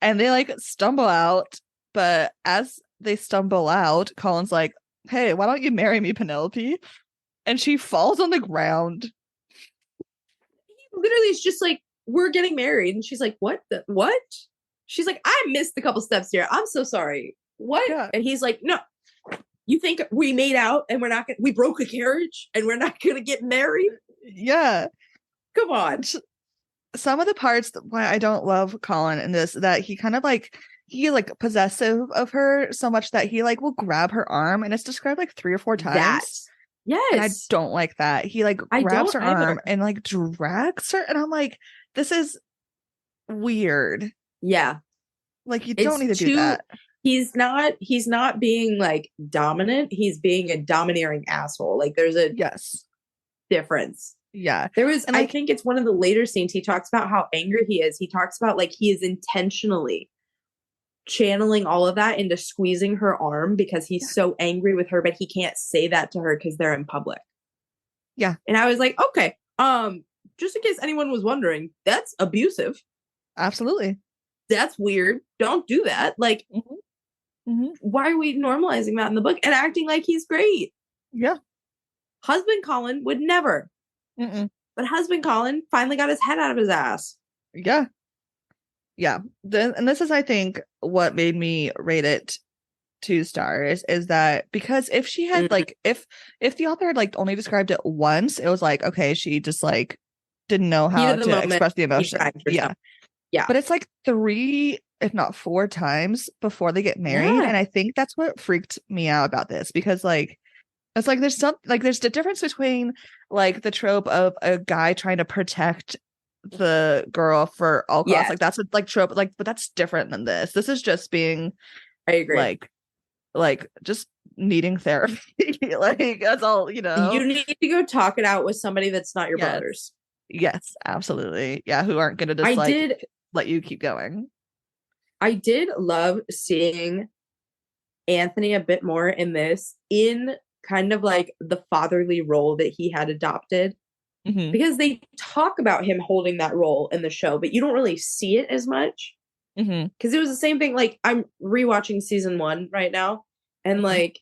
and they like stumble out. But as they stumble out, Colin's like, hey, why don't you marry me, Penelope? And she falls on the ground. He literally is just like, we're getting married. And she's like, what? She's like, I missed a couple steps here. I'm so sorry. What? Yeah. And he's like, no. You think we made out and we broke a carriage and we're not going to get married? Yeah. Come on. Some of the parts why I don't love Colin in this, that he kind of like, possessive of her so much that he like will grab her arm, and it's described like 3 or 4 times. Yes. And I don't like that. He like grabs her arm and like drags her. And I'm like, this is weird. Yeah. Like you don't need to do that. He's not being like dominant. He's being a domineering asshole. Like there's a difference. Yeah. There was, and I think it's one of the later scenes. He talks about how angry he is. He talks about like he is intentionally channeling all of that into squeezing her arm because he's so angry with her, but he can't say that to her because they're in public. Yeah. And I was like, okay, just in case anyone was wondering, that's abusive. Absolutely. That's weird. Don't do that. Like, why are we normalizing that in the book and acting like he's great? Yeah. Husband Colin would never. But husband Colin finally got his head out of his ass. Yeah. Yeah. And this is, I think, what made me rate it 2 stars is that because if she had like, if the author had like only described it once, it was like, okay, she just like didn't know how to express the emotion. Yeah. Yeah. But it's like 3, if not 4 times before they get married. Yeah. And I think that's what freaked me out about this, because like, it's like there's the difference between like the trope of a guy trying to protect the girl for all costs. Like that's a like trope, like, but that's different than this. This is just being, I agree. Like just needing therapy. Like that's all, you know. You need to go talk it out with somebody that's not your brothers. Yes, absolutely. Yeah, who aren't gonna just let you keep going. I did love seeing Anthony a bit more in this, in kind of like the fatherly role that he had adopted, because they talk about him holding that role in the show, but you don't really see it as much. Because it was the same thing. Like I'm rewatching season 1 right now, and like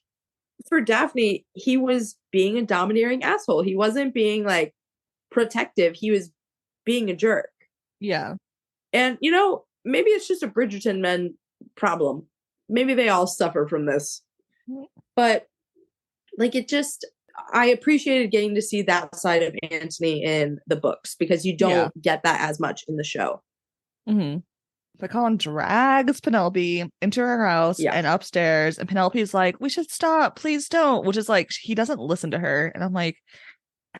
for Daphne, he was being a domineering asshole. He wasn't being like protective. He was being a jerk. Yeah. And, you know, maybe it's just a Bridgerton men problem. Maybe they all suffer from this. But, like, I appreciated getting to see that side of Anthony in the books because you don't get that as much in the show. Mm-hmm. But Colin drags Penelope into her house and upstairs, and Penelope's like, "We should stop, please don't," which is like, he doesn't listen to her. And I'm like,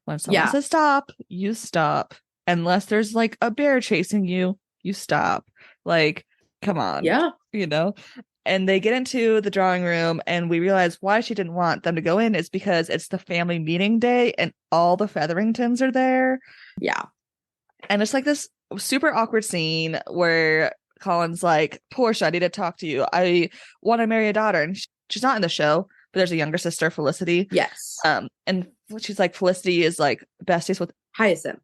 when someone says stop, you stop. Unless there's like a bear chasing you, you stop. Like, come on. Yeah. You know? And they get into the drawing room, and we realize why she didn't want them to go in is because it's the family meeting day and all the Featheringtons are there. Yeah. And it's like this super awkward scene where Colin's like, "Portia, I need to talk to you. I want to marry a daughter." And she's not in the show, but there's a younger sister, Felicity. Yes. And she's like, Felicity is like besties with Hyacinth.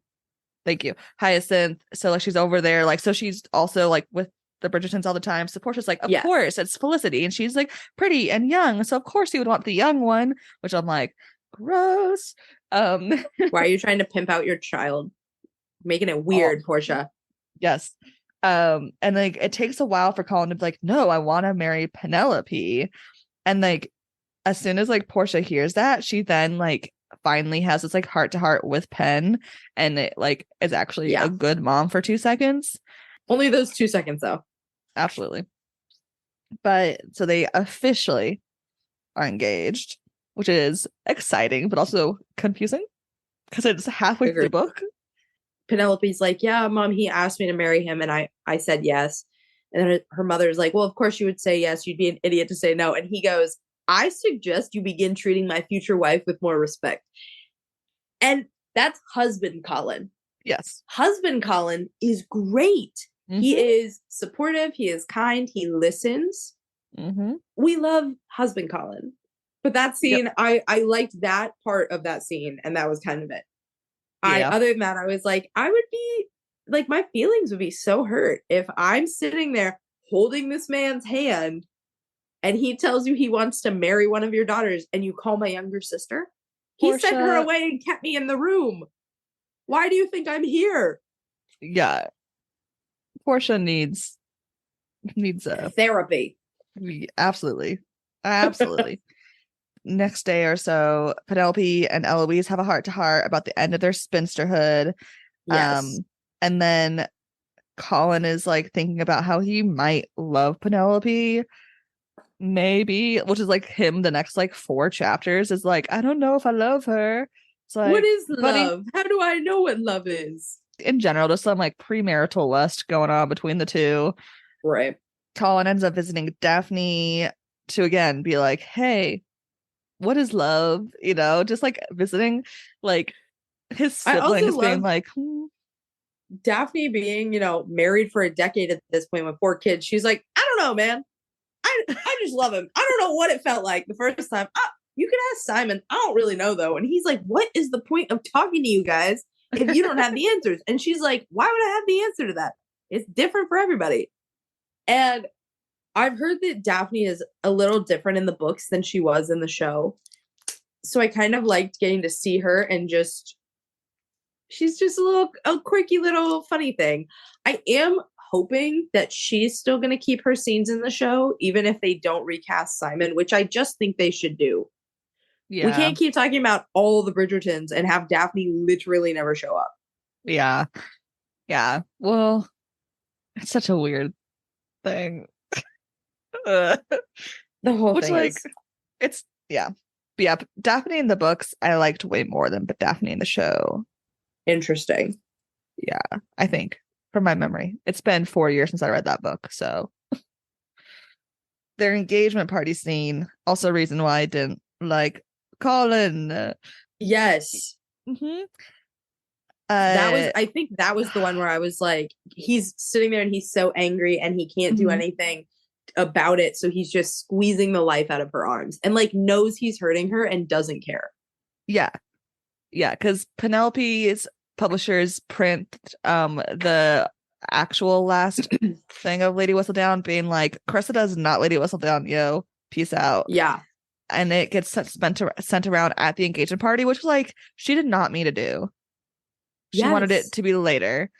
Thank you. Hyacinth. So like she's over there, like, so she's also like with the Bridgertons all the time. So Portia's like, of course, it's Felicity. And she's like pretty and young. So of course you would want the young one, which I'm like, gross. Why are you trying to pimp out your child? Making it weird, Portia. Yes. And like it takes a while for Colin to be like, no, I want to marry Penelope. And like as soon as like Portia hears that, she then like finally has this like heart to heart with Pen, and it like is actually a good mom for 2 seconds. Only those 2 seconds though. Absolutely. But so they officially are engaged, which is exciting but also confusing because it's halfway through the book. Penelope's like, yeah, Mom, he asked me to marry him and I said yes. And then her mother's like, well, of course you would say yes. You'd be an idiot to say no. And he goes, I suggest you begin treating my future wife with more respect. And that's husband Colin. Yes. Husband Colin is great. Mm-hmm. He is supportive. He is kind. He listens. Mm-hmm. We love husband Colin. But that scene, I liked that part of that scene. And that was kind of it. Other than that, I was like, I would be like, my feelings would be so hurt if I'm sitting there holding this man's hand and he tells you he wants to marry one of your daughters and you call my younger sister. He sent her away and kept me in the room. Why do you think I'm here? Yeah. Portia needs a therapy. Absolutely. Next day or so, Penelope and Eloise have a heart-to-heart about the end of their spinsterhood. Yes. And then Colin is like thinking about how he might love Penelope, maybe, which is like him the next like 4 chapters is like, I don't know if I love her. It's like, what is love? How do I know what love is? In general, there's some like premarital lust going on between the two. Right. Colin ends up visiting Daphne to again be like, hey, what is love? You know, just like visiting like his siblings being like, Daphne being, you know, married for a decade at this point with 4 kids. She's like, I don't know, man. I just love him. I don't know what it felt like the first time. You can ask Simon. I don't really know though. And he's like, what is the point of talking to you guys if you don't have the answers? And she's like, why would I have the answer to that? It's different for everybody. And I've heard that Daphne is a little different in the books than she was in the show. So I kind of liked getting to see her and she's just a quirky little funny thing. I am hoping that she's still going to keep her scenes in the show, even if they don't recast Simon, which I just think they should do. Yeah. We can't keep talking about all the Bridgertons and have Daphne literally never show up. Yeah. Yeah. Well, it's such a weird thing. The whole thing like, it's, yeah. But yeah, Daphne in the books, I liked way more than Daphne in the show. Interesting. Yeah, I think, from my memory. It's been 4 years since I read that book, so. Their engagement party scene, also a reason why I didn't like Colin. Yes. Mm-hmm. I think that was the one where I was like, he's sitting there and he's so angry and he can't do anything about it, so he's just squeezing the life out of her arms and like knows he's hurting her and doesn't care. Yeah, because Penelope's publishers print the actual last thing of Lady Whistledown being like, Cressida is not Lady Whistledown, yo, peace out. Yeah, and it gets sent around at the engagement party, which like she did not mean to do. She wanted it to be later.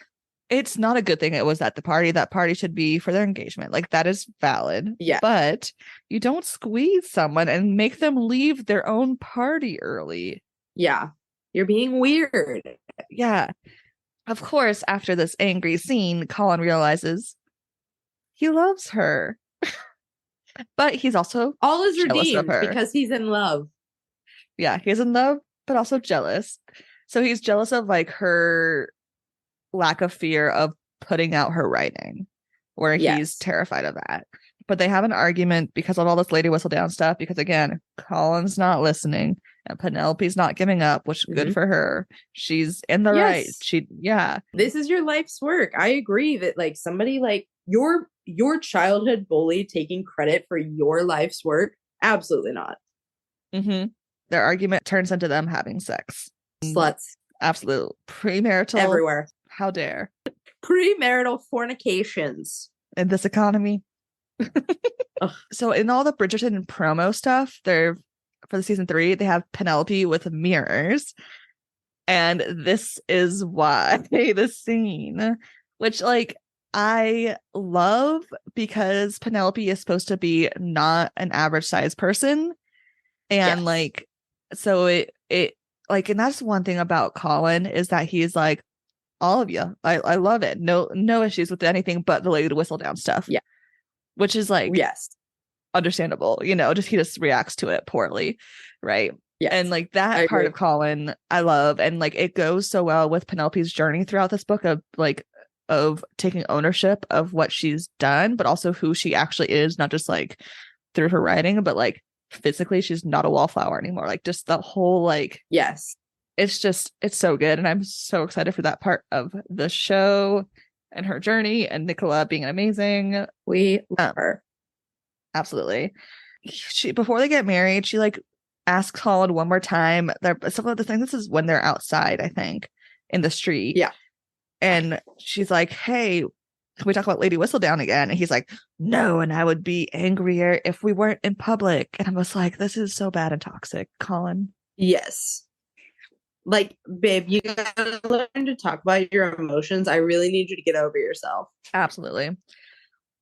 it's not a good thing it was at the party. That party should be for their engagement. Like, that is valid. Yeah. But you don't squeeze someone and make them leave their own party early. Yeah. You're being weird. Yeah. Of course, after this angry scene, Colin realizes he loves her. But he's also all is jealous of redeemed her. because he's in love. Yeah, he's in love, but also jealous. So he's jealous of like her lack of fear of putting out her writing, where he's terrified of that. But they have an argument because of all this Lady Whistledown stuff, because again, Colin's not listening and Penelope's not giving up, which is good for her. She's in the right. This is your life's work. I agree that like somebody like your childhood bully taking credit for your life's work, absolutely not. Their argument turns into them having sex. Sluts. Absolute premarital. Everywhere. How dare. Premarital fornications. In this economy. So in all the Bridgerton promo stuff, they're for the season 3, they have Penelope with mirrors. And this is why the scene, which like I love, because Penelope is supposed to be not an average sized person. And like, so it like, and that's one thing about Colin, is that he's like, all of you, I love it. No issues with anything but the Lady Whistledown stuff. Yeah. Which is like, understandable, you know, just he just reacts to it poorly, right? Yeah. And like that part of Colin I love, and like it goes so well with Penelope's journey throughout this book of taking ownership of what she's done, but also who she actually is, not just like through her writing, but like physically she's not a wallflower anymore. Like just the whole like it's so good, and I'm so excited for that part of the show and her journey, and Nicola being amazing. We love her. Absolutely. She, before they get married, she like asks Colin one more time. Some of the things, this is when they're outside, I think, in the street. Yeah. And she's like, hey, can we talk about Lady Whistledown again? And he's like, no, and I would be angrier if we weren't in public. And I was like, this is so bad and toxic, Colin. Yes. Like, babe, you gotta learn to talk about your emotions. I really need you to get over yourself. Absolutely.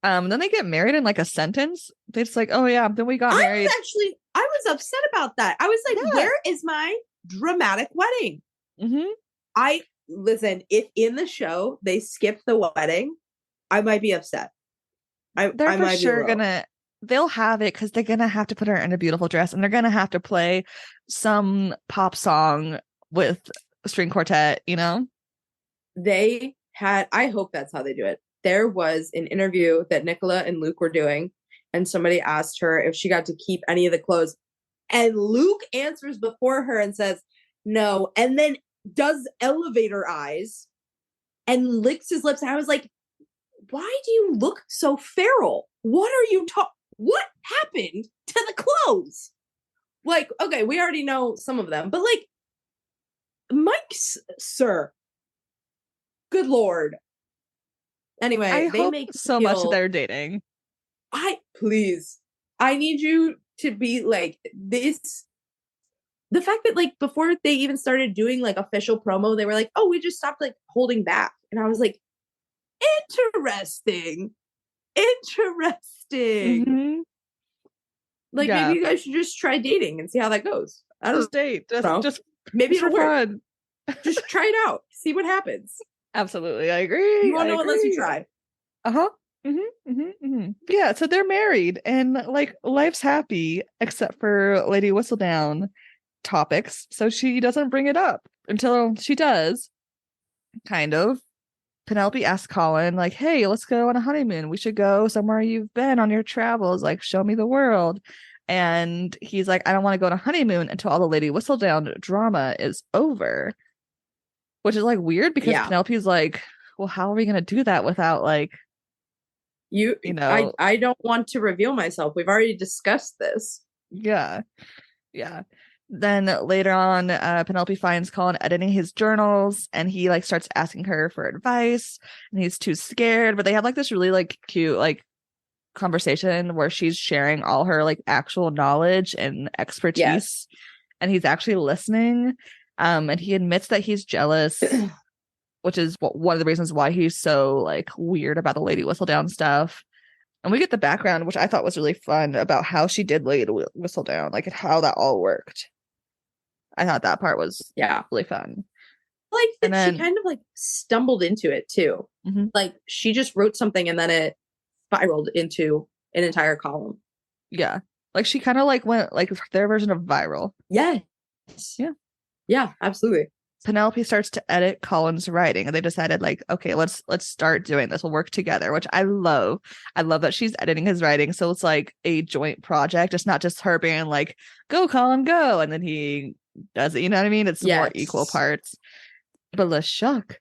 Then they get married in like a sentence. They just like, oh yeah, then we got married. I was upset about that. I was like, where is my dramatic wedding? Listen, if in the show they skip the wedding, I might be upset. They're for sure they'll have it, because they're gonna have to put her in a beautiful dress, and they're gonna have to play some pop song with a string quartet, you know? I hope that's how they do it. There was an interview that Nicola and Luke were doing, and somebody asked her if she got to keep any of the clothes. And Luke answers before her and says, no, and then does elevator eyes and licks his lips. And I was like, why do you look so feral? What are you what happened to the clothes? Like, okay, we already know some of them, but like, Mike's, sir, good Lord. Anyway, I hope so much they're dating. I need you to be like this. The fact that like before they even started doing like official promo, they were like, oh, we just stopped like holding back. And I was like, interesting. Like maybe you guys should just try dating and see how that goes. I don't date. Just maybe it'll work. Just try it out. See what happens. Absolutely. I agree. You won't know unless you try. Yeah, so they're married, and like life's happy except for Lady Whistledown topics. So she doesn't bring it up until she does. Kind of. Penelope asks Colin, like, hey, let's go on a honeymoon. We should go somewhere you've been on your travels, like show me the world. And he's like, I don't want to go on a honeymoon until all the Lady Whistledown drama is over. Which is like weird, because Penelope's like, well, how are we going to do that without like, you know, I don't want to reveal myself. We've already discussed this. Yeah. Then later on, Penelope finds Colin editing his journals, and he like starts asking her for advice, and he's too scared. But they have like this really like cute like conversation where she's sharing all her like actual knowledge and expertise, and he's actually listening. And he admits that he's jealous which is one of the reasons why he's so like weird about the Lady Whistledown stuff. And we get the background, which I thought was really fun, about how she did Lady Whistledown, like and how that all worked. I thought that part was really fun. Like that she kind of like stumbled into it too. Mm-hmm. Like she just wrote something and then it spiraled into an entire column. Yeah. Like she kind of like went like their version of viral. Yeah. Yeah, absolutely. Penelope starts to edit Colin's writing and they decided like, okay, let's start doing this. We'll work together, which I love. I love that she's editing his writing. So it's like a joint project. It's not just her being like, go Colin, go. And then he does it. You know what I mean? It's more equal parts. But LeShuck,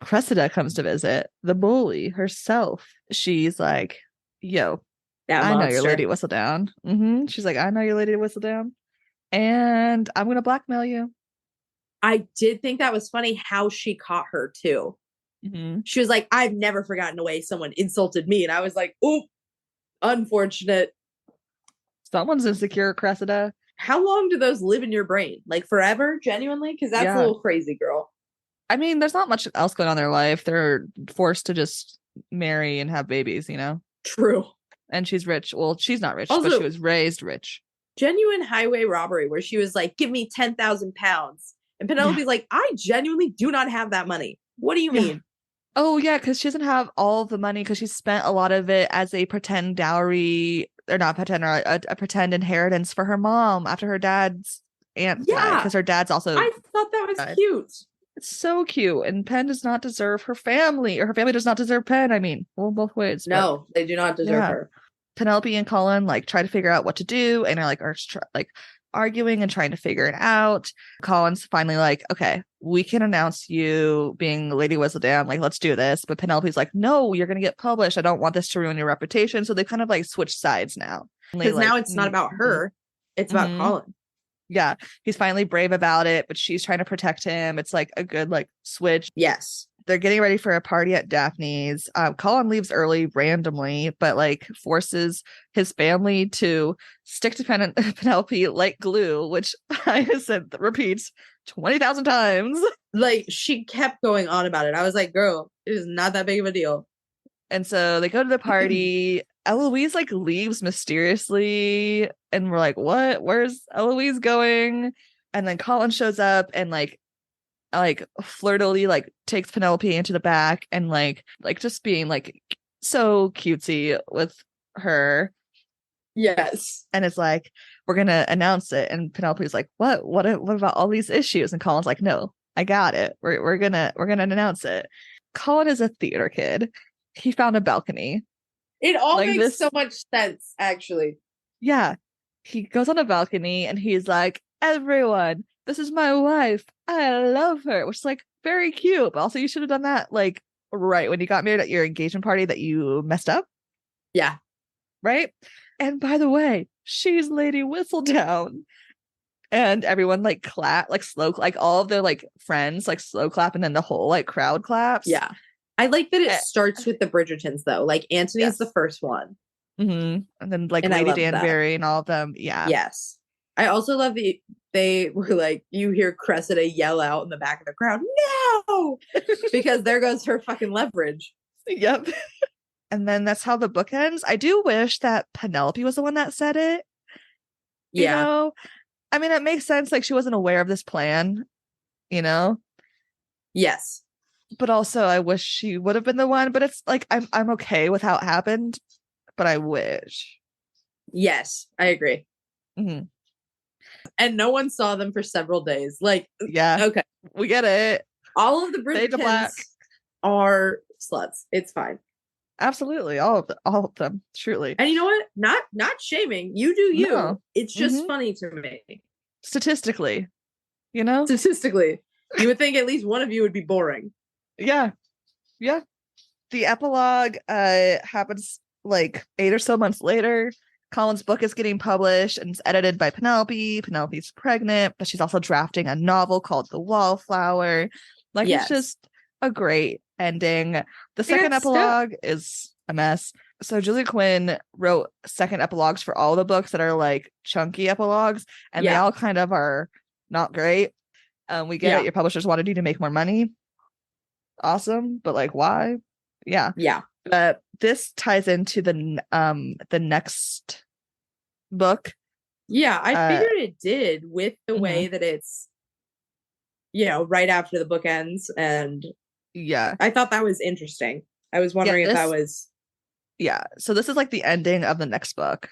Cressida comes to visit, the bully herself. She's like, yo, I know you're Lady Whistledown. Mm-hmm. She's like, I know you're Lady Whistledown. And I'm going to blackmail you. I did think that was funny how she caught her too. Mm-hmm. She was like, I've never forgotten a way someone insulted me. And I was like, oop, unfortunate. Someone's insecure, Cressida. How long do those live in your brain? Like forever, genuinely? Because that's a little crazy, girl. I mean, there's not much else going on in their life. They're forced to just marry and have babies, you know? True. And she's rich. Well, she's not rich, but she was raised rich. Genuine highway robbery where she was like, give me 10,000 pounds. And Penelope's like, I genuinely do not have that money. What do you mean? Oh, yeah, because she doesn't have all the money because she spent a lot of it as a pretend dowry, or not pretend, or a pretend inheritance for her mom after her dad's aunt died. Because her dad's also... I thought that was cute. It's so cute. And Pen does not deserve her family, or her family does not deserve Pen. I mean, well, both ways. No, they do not deserve her. Penelope and Colin like try to figure out what to do and are arguing and trying to figure it out. Colin's finally like, okay, we can announce you being Lady Whistledown. Like, let's do this. But Penelope's like, no, you're going to get published. I don't want this to ruin your reputation. So they kind of like switch sides now. Because now it's not about her. It's about Colin. Yeah. He's finally brave about it, but she's trying to protect him. It's like a good like switch. Yes. They're getting ready for a party at Daphne's. Colin leaves early randomly, but like forces his family to stick to Penelope like glue, which I said repeats 20,000 times. Like she kept going on about it. I was like, girl, it is not that big of a deal. And so they go to the party. Eloise like leaves mysteriously, and we're like, what? Where's Eloise going? And then Colin shows up and like flirtily like takes Penelope into the back and like just being like so cutesy with her. Yes. And it's like, we're gonna announce it, and Penelope's like, what about all these issues? And Colin's like, no, I got it. We're gonna announce it. Colin is a theater kid. He found a balcony. It all like makes so much sense, actually. Yeah. He goes on a balcony and he's like, everyone, this is my wife. I love her, which is like very cute. But also, you should have done that like right when you got married at your engagement party that you messed up. Yeah. Right. And by the way, she's Lady Whistledown. And everyone like clap, like slow, like all of their like friends like slow clap, and then the whole like crowd claps. Yeah. I like that it starts with the Bridgertons though. Like Antony's the first one. Mm-hmm. And then like Lady Danbury and all of them. Yeah. Yes. I also love they were like, you hear Cressida yell out in the back of the crowd, no, because there goes her fucking leverage. Yep. And then that's how the book ends. I do wish that Penelope was the one that said it. You know? I mean, it makes sense. Like she wasn't aware of this plan, you know? Yes. But also I wish she would have been the one, but it's like, I'm okay with how it happened, but I wish. Yes, I agree. Mm-hmm. And no one saw them for several days. Like, yeah, okay, we get it. All of the Bridgertons are sluts. It's fine. Absolutely, all of them, truly. And you know what? Not shaming. You do you. No. It's just funny to me. Statistically, you know. Statistically, you would think at least one of you would be boring. Yeah. The epilogue happens like 8 or so months later. Colin's book is getting published and it's edited by Penelope. Penelope's pregnant, but she's also drafting a novel called The Wallflower. Like, it's just a great ending. The second epilogue is a mess. So Julia Quinn wrote second epilogues for all the books that are like chunky epilogues, and they all kind of are not great. We get it. Your publishers wanted you to make more money. awesome, but like why? Yeah. Yeah. But this ties into the next book. Yeah, I Uh figured it did with the way mhm. that it's, right after the book ends. And Yeah. I thought that was interesting. I was Yeah, wondering if that this was, yeah. So this is like the ending of the next book.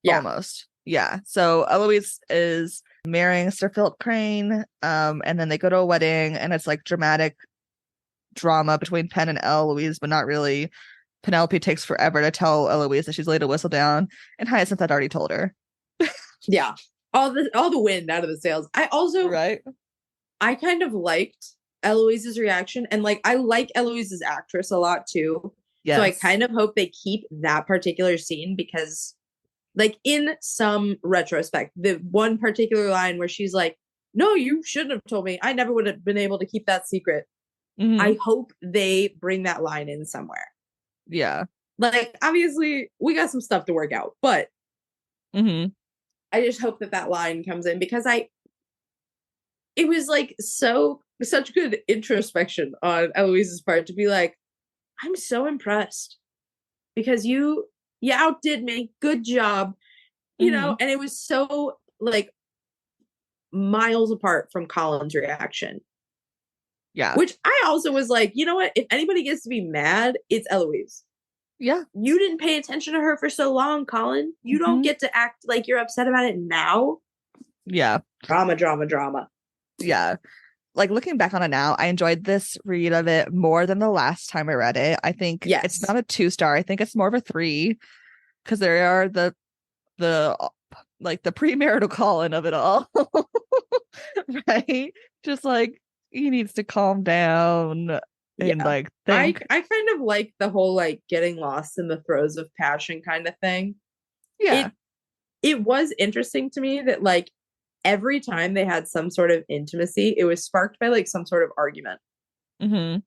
yeah, Almost. Yeah. So Eloise is marrying Sir Philip Crane, and then they go to a wedding, and it's like dramatic drama between Pen and Eloise, but not really. Penelope takes forever to tell Eloise that she's Lady Whistledown, and Hyacinth had already told her. yeah. All the wind out of the sails. Right? I kind of liked Eloise's reaction, and like I like Eloise's actress a lot too. So I Yes. kind of hope they keep that particular scene because like in some retrospect, the one particular line where she's like, "No, you shouldn't have told me. I never would have been able to keep that secret." Hmm. I hope they bring that line in somewhere. Yeah. Like obviously, we got some stuff to work out, but Hmm. I just hope that that line comes in because it was like such good introspection on Eloise's part to be like, I'm so impressed because you outdid me. Good job. Hmm. And it was so like miles apart from Colin's reaction. Yeah. Which I also was like, you know what? If anybody gets to be mad, it's Eloise. Yeah. You didn't pay attention to her for so long, Colin. You don't Hmm. get to act like you're upset about it now. Yeah. Drama, drama, drama. Yeah. Like looking back on it now, I enjoyed this read of it more than the last time I read it. I think it's Yes. not a 2 star. I think it's more of a 3 because there are the like the premarital Colin of it all. Right? Just like he needs to calm down and Yeah. like I think. I kind of like the whole like getting lost in the throes of passion kind of thing. Yeah. It it was interesting to me that like every time they had some sort of intimacy, it was sparked by like some sort of argument. Hmm.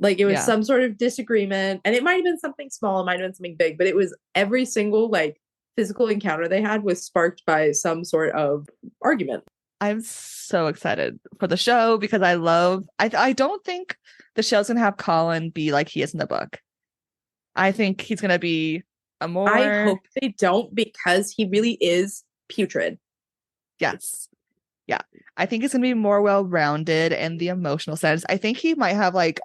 Like it was Yeah. some sort of disagreement, and it might have been something small, it might have been something big, but it was every single like physical encounter they had was sparked by some sort of argument. I'm so excited for the show because I don't think the show's gonna have Colin be like he is in the book. I think he's gonna be a I more. hope they don't because he really is putrid. Yes. Yeah. I think it's gonna be more well-rounded in the emotional sense. I think he might have like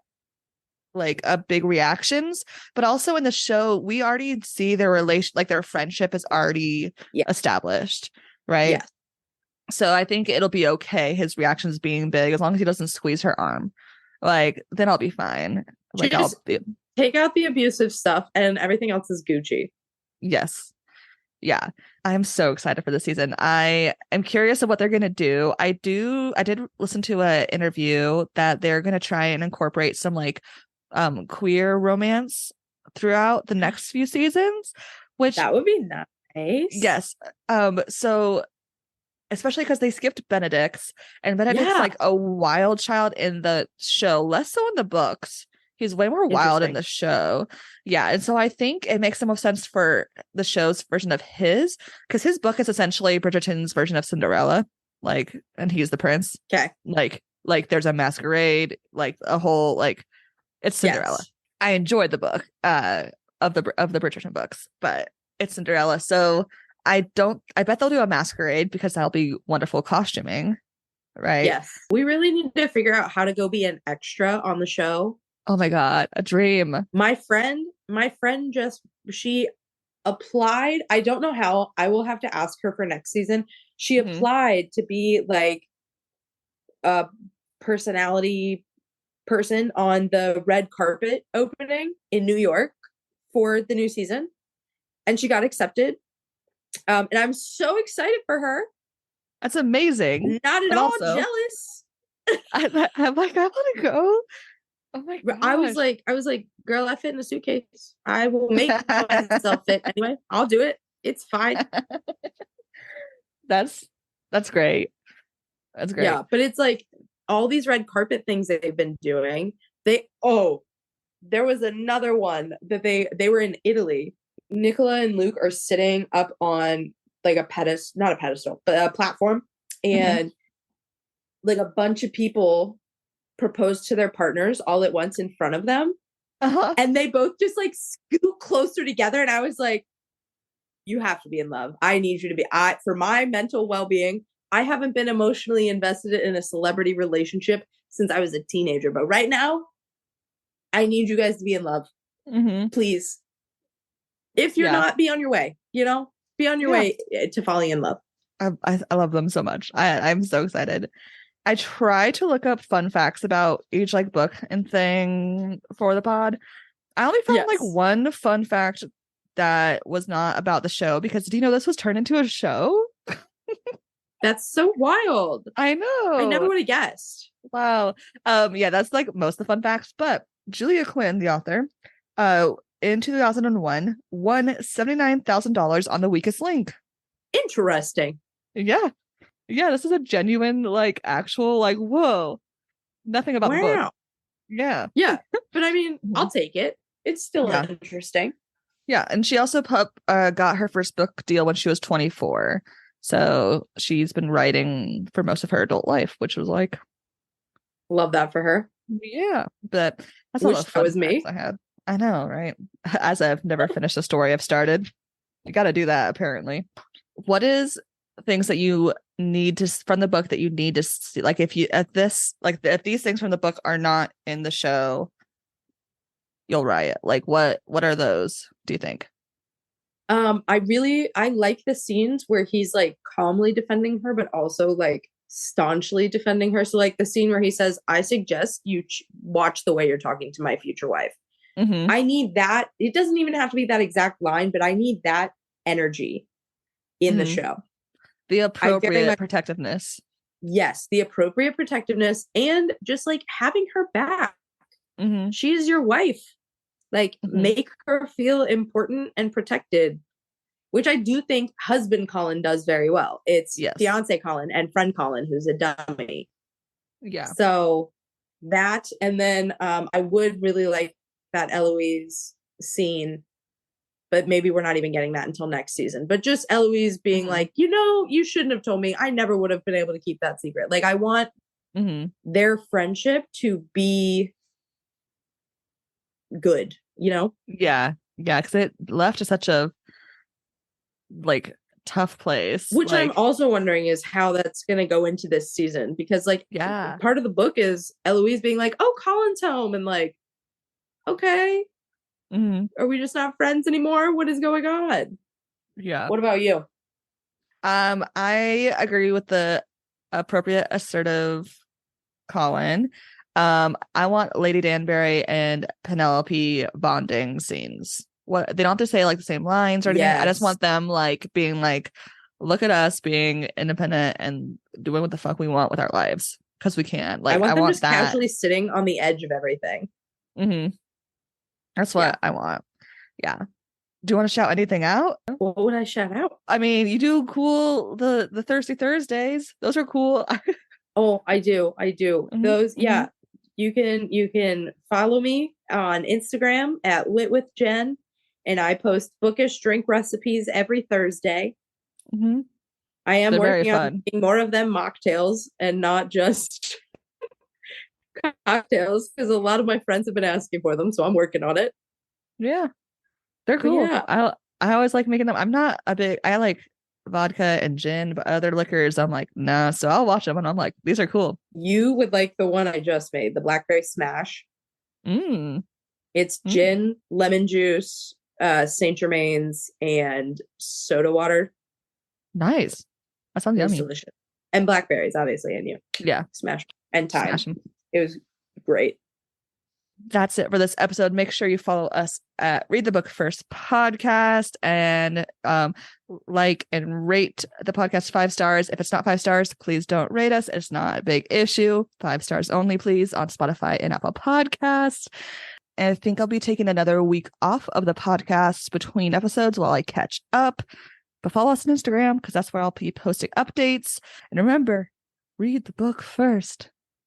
a big reactions, but also in the show, we already see their relation, like their friendship is already Yeah. established, right? Yes. So I think it'll be okay, his reactions being big, as long as he doesn't squeeze her arm. Like, then I'll be fine. Like Just I'll be take out the abusive stuff and everything else is Gucci. yes. Yeah, I'm so excited for this season. I am curious of what they're gonna do. I did listen to an interview that they're gonna try and incorporate some like queer romance throughout the next few seasons, which That would be nice. yes. So especially because they skipped Benedict's, and Benedict's Yeah. like a wild child in the show, less so in the books. He's way more wild in Interesting. the show. Yeah. And so I think it makes the most sense for the show's version of his, because his book is essentially Bridgerton's version of Cinderella. Like, and he's the prince. Okay. Like there's a masquerade, like a whole like it's Cinderella. Yes. I enjoyed the book, of the Bridgerton books, but it's Cinderella. So I bet they'll do a masquerade because that'll be wonderful costuming, right? Yes. We really need to figure out how to go be an extra on the show. Oh my God, a dream. My friend just she applied. I don't know how. I will have to ask her for next season. She Hmm. applied to be like a personality person on the red carpet opening in New York for the new season, and she got accepted. And I'm so excited for her. That's amazing. Not at But all also, jealous. I'm like, I want to go. Oh my I was gosh. like, girl, I fit in a suitcase. I will make myself fit anyway. I'll do it. It's fine. That's that's great. That's great. Yeah, but it's like all these red carpet things that they've been doing. There was another one that they were in Italy. Nicola and Luke are sitting up on like a pedestal, not a pedestal, but a platform, Hmm. and like a bunch of people propose to their partners all at once in front of them. And they both just like scoot closer together. And I was like, you have to be in love. I need you to be. For my mental well-being, I haven't been emotionally invested in a celebrity relationship since I was a teenager. But right now, I need you guys to be in love. Please. If you're not, be on your way, be on your way to falling in love. I love them so much. I'm so excited. I try to look up fun facts about each like book and thing for the pod. I only found like one fun fact that was not about the show, because do you know this was turned into a show? That's so wild. I know. I never would have guessed. Wow. Yeah, that's like most of the fun facts. But Julia Quinn, the author, in 2001 won $79,000 on The Weakest Link. Interesting. Yeah, this is a genuine like actual like whoa, nothing about the book. Yeah But I mean, I'll take it. It's still interesting. Yeah, and she also got her first book deal when she was 24, so she's been writing for most of her adult life, which was like, love that for her. Yeah, but that's all the fun was me. I had. I know, right? As I've never finished a story I've started. You got to do that, apparently. What is things that you need to from the book that you need to see? Like if these things from the book are not in the show, you'll riot. Like what are those, do you think? I like the scenes where he's like calmly defending her, but also like staunchly defending her. So like the scene where he says, I suggest you watch the way you're talking to my future wife. I need that. It doesn't even have to be that exact line, but I need that energy in the show. The appropriate protectiveness. Yes, the appropriate protectiveness, and just like having her back. She's your wife. Like make her feel important and protected, which I do think husband Colin does very well. It's fiance Colin and friend Colin who's a dummy. Yeah. So that, and then I would really like that Eloise scene, but maybe we're not even getting that until next season. But just Eloise being like, you shouldn't have told me. I never would have been able to keep that secret. Like I want their friendship to be good, Yeah, because it left to such a like tough place. Which I'm also wondering is how that's going to go into this season, because like part of the book is Eloise being like, oh, Colin's home, and like, okay, are we just not friends anymore? What is going on? Yeah. What about you? I agree with the appropriate assertive Colin. I want Lady Danbury and Penelope bonding scenes. What they don't have to say like the same lines or anything. I just want them like being like, look at us being independent and doing what the fuck we want with our lives, because we can. Like I want just that casually sitting on the edge of everything. That's what I want. Yeah. Do you want to shout anything out? What would I shout out? I mean, you do cool the Thirsty Thursdays. Those are cool. Oh, I do. Those, You can follow me on Instagram at Lit with Jenn, and I post bookish drink recipes every Thursday. I am working on making more of them mocktails and not just cocktails, because a lot of my friends have been asking for them, so I'm working on it. Yeah, they're cool. I always like making them. I'm not a big. I like vodka and gin, but other liquors I'm like, nah. So I'll watch them and I'm like, these are cool. You would like the one I just made, the blackberry smash. It's gin, lemon juice, Saint Germain's, and soda water. Nice. That sounds yummy. Delicious. And blackberries, obviously, and smash and thyme. It was great. That's it for this episode. Make sure you follow us at Read the Book First podcast, and like and rate the podcast 5 stars. If it's not 5 stars, please don't rate us. It's not a big issue. 5 stars only, please, on Spotify and Apple Podcasts. And I think I'll be taking another week off of the podcast between episodes while I catch up. But follow us on Instagram, because that's where I'll be posting updates. And remember, read the book first.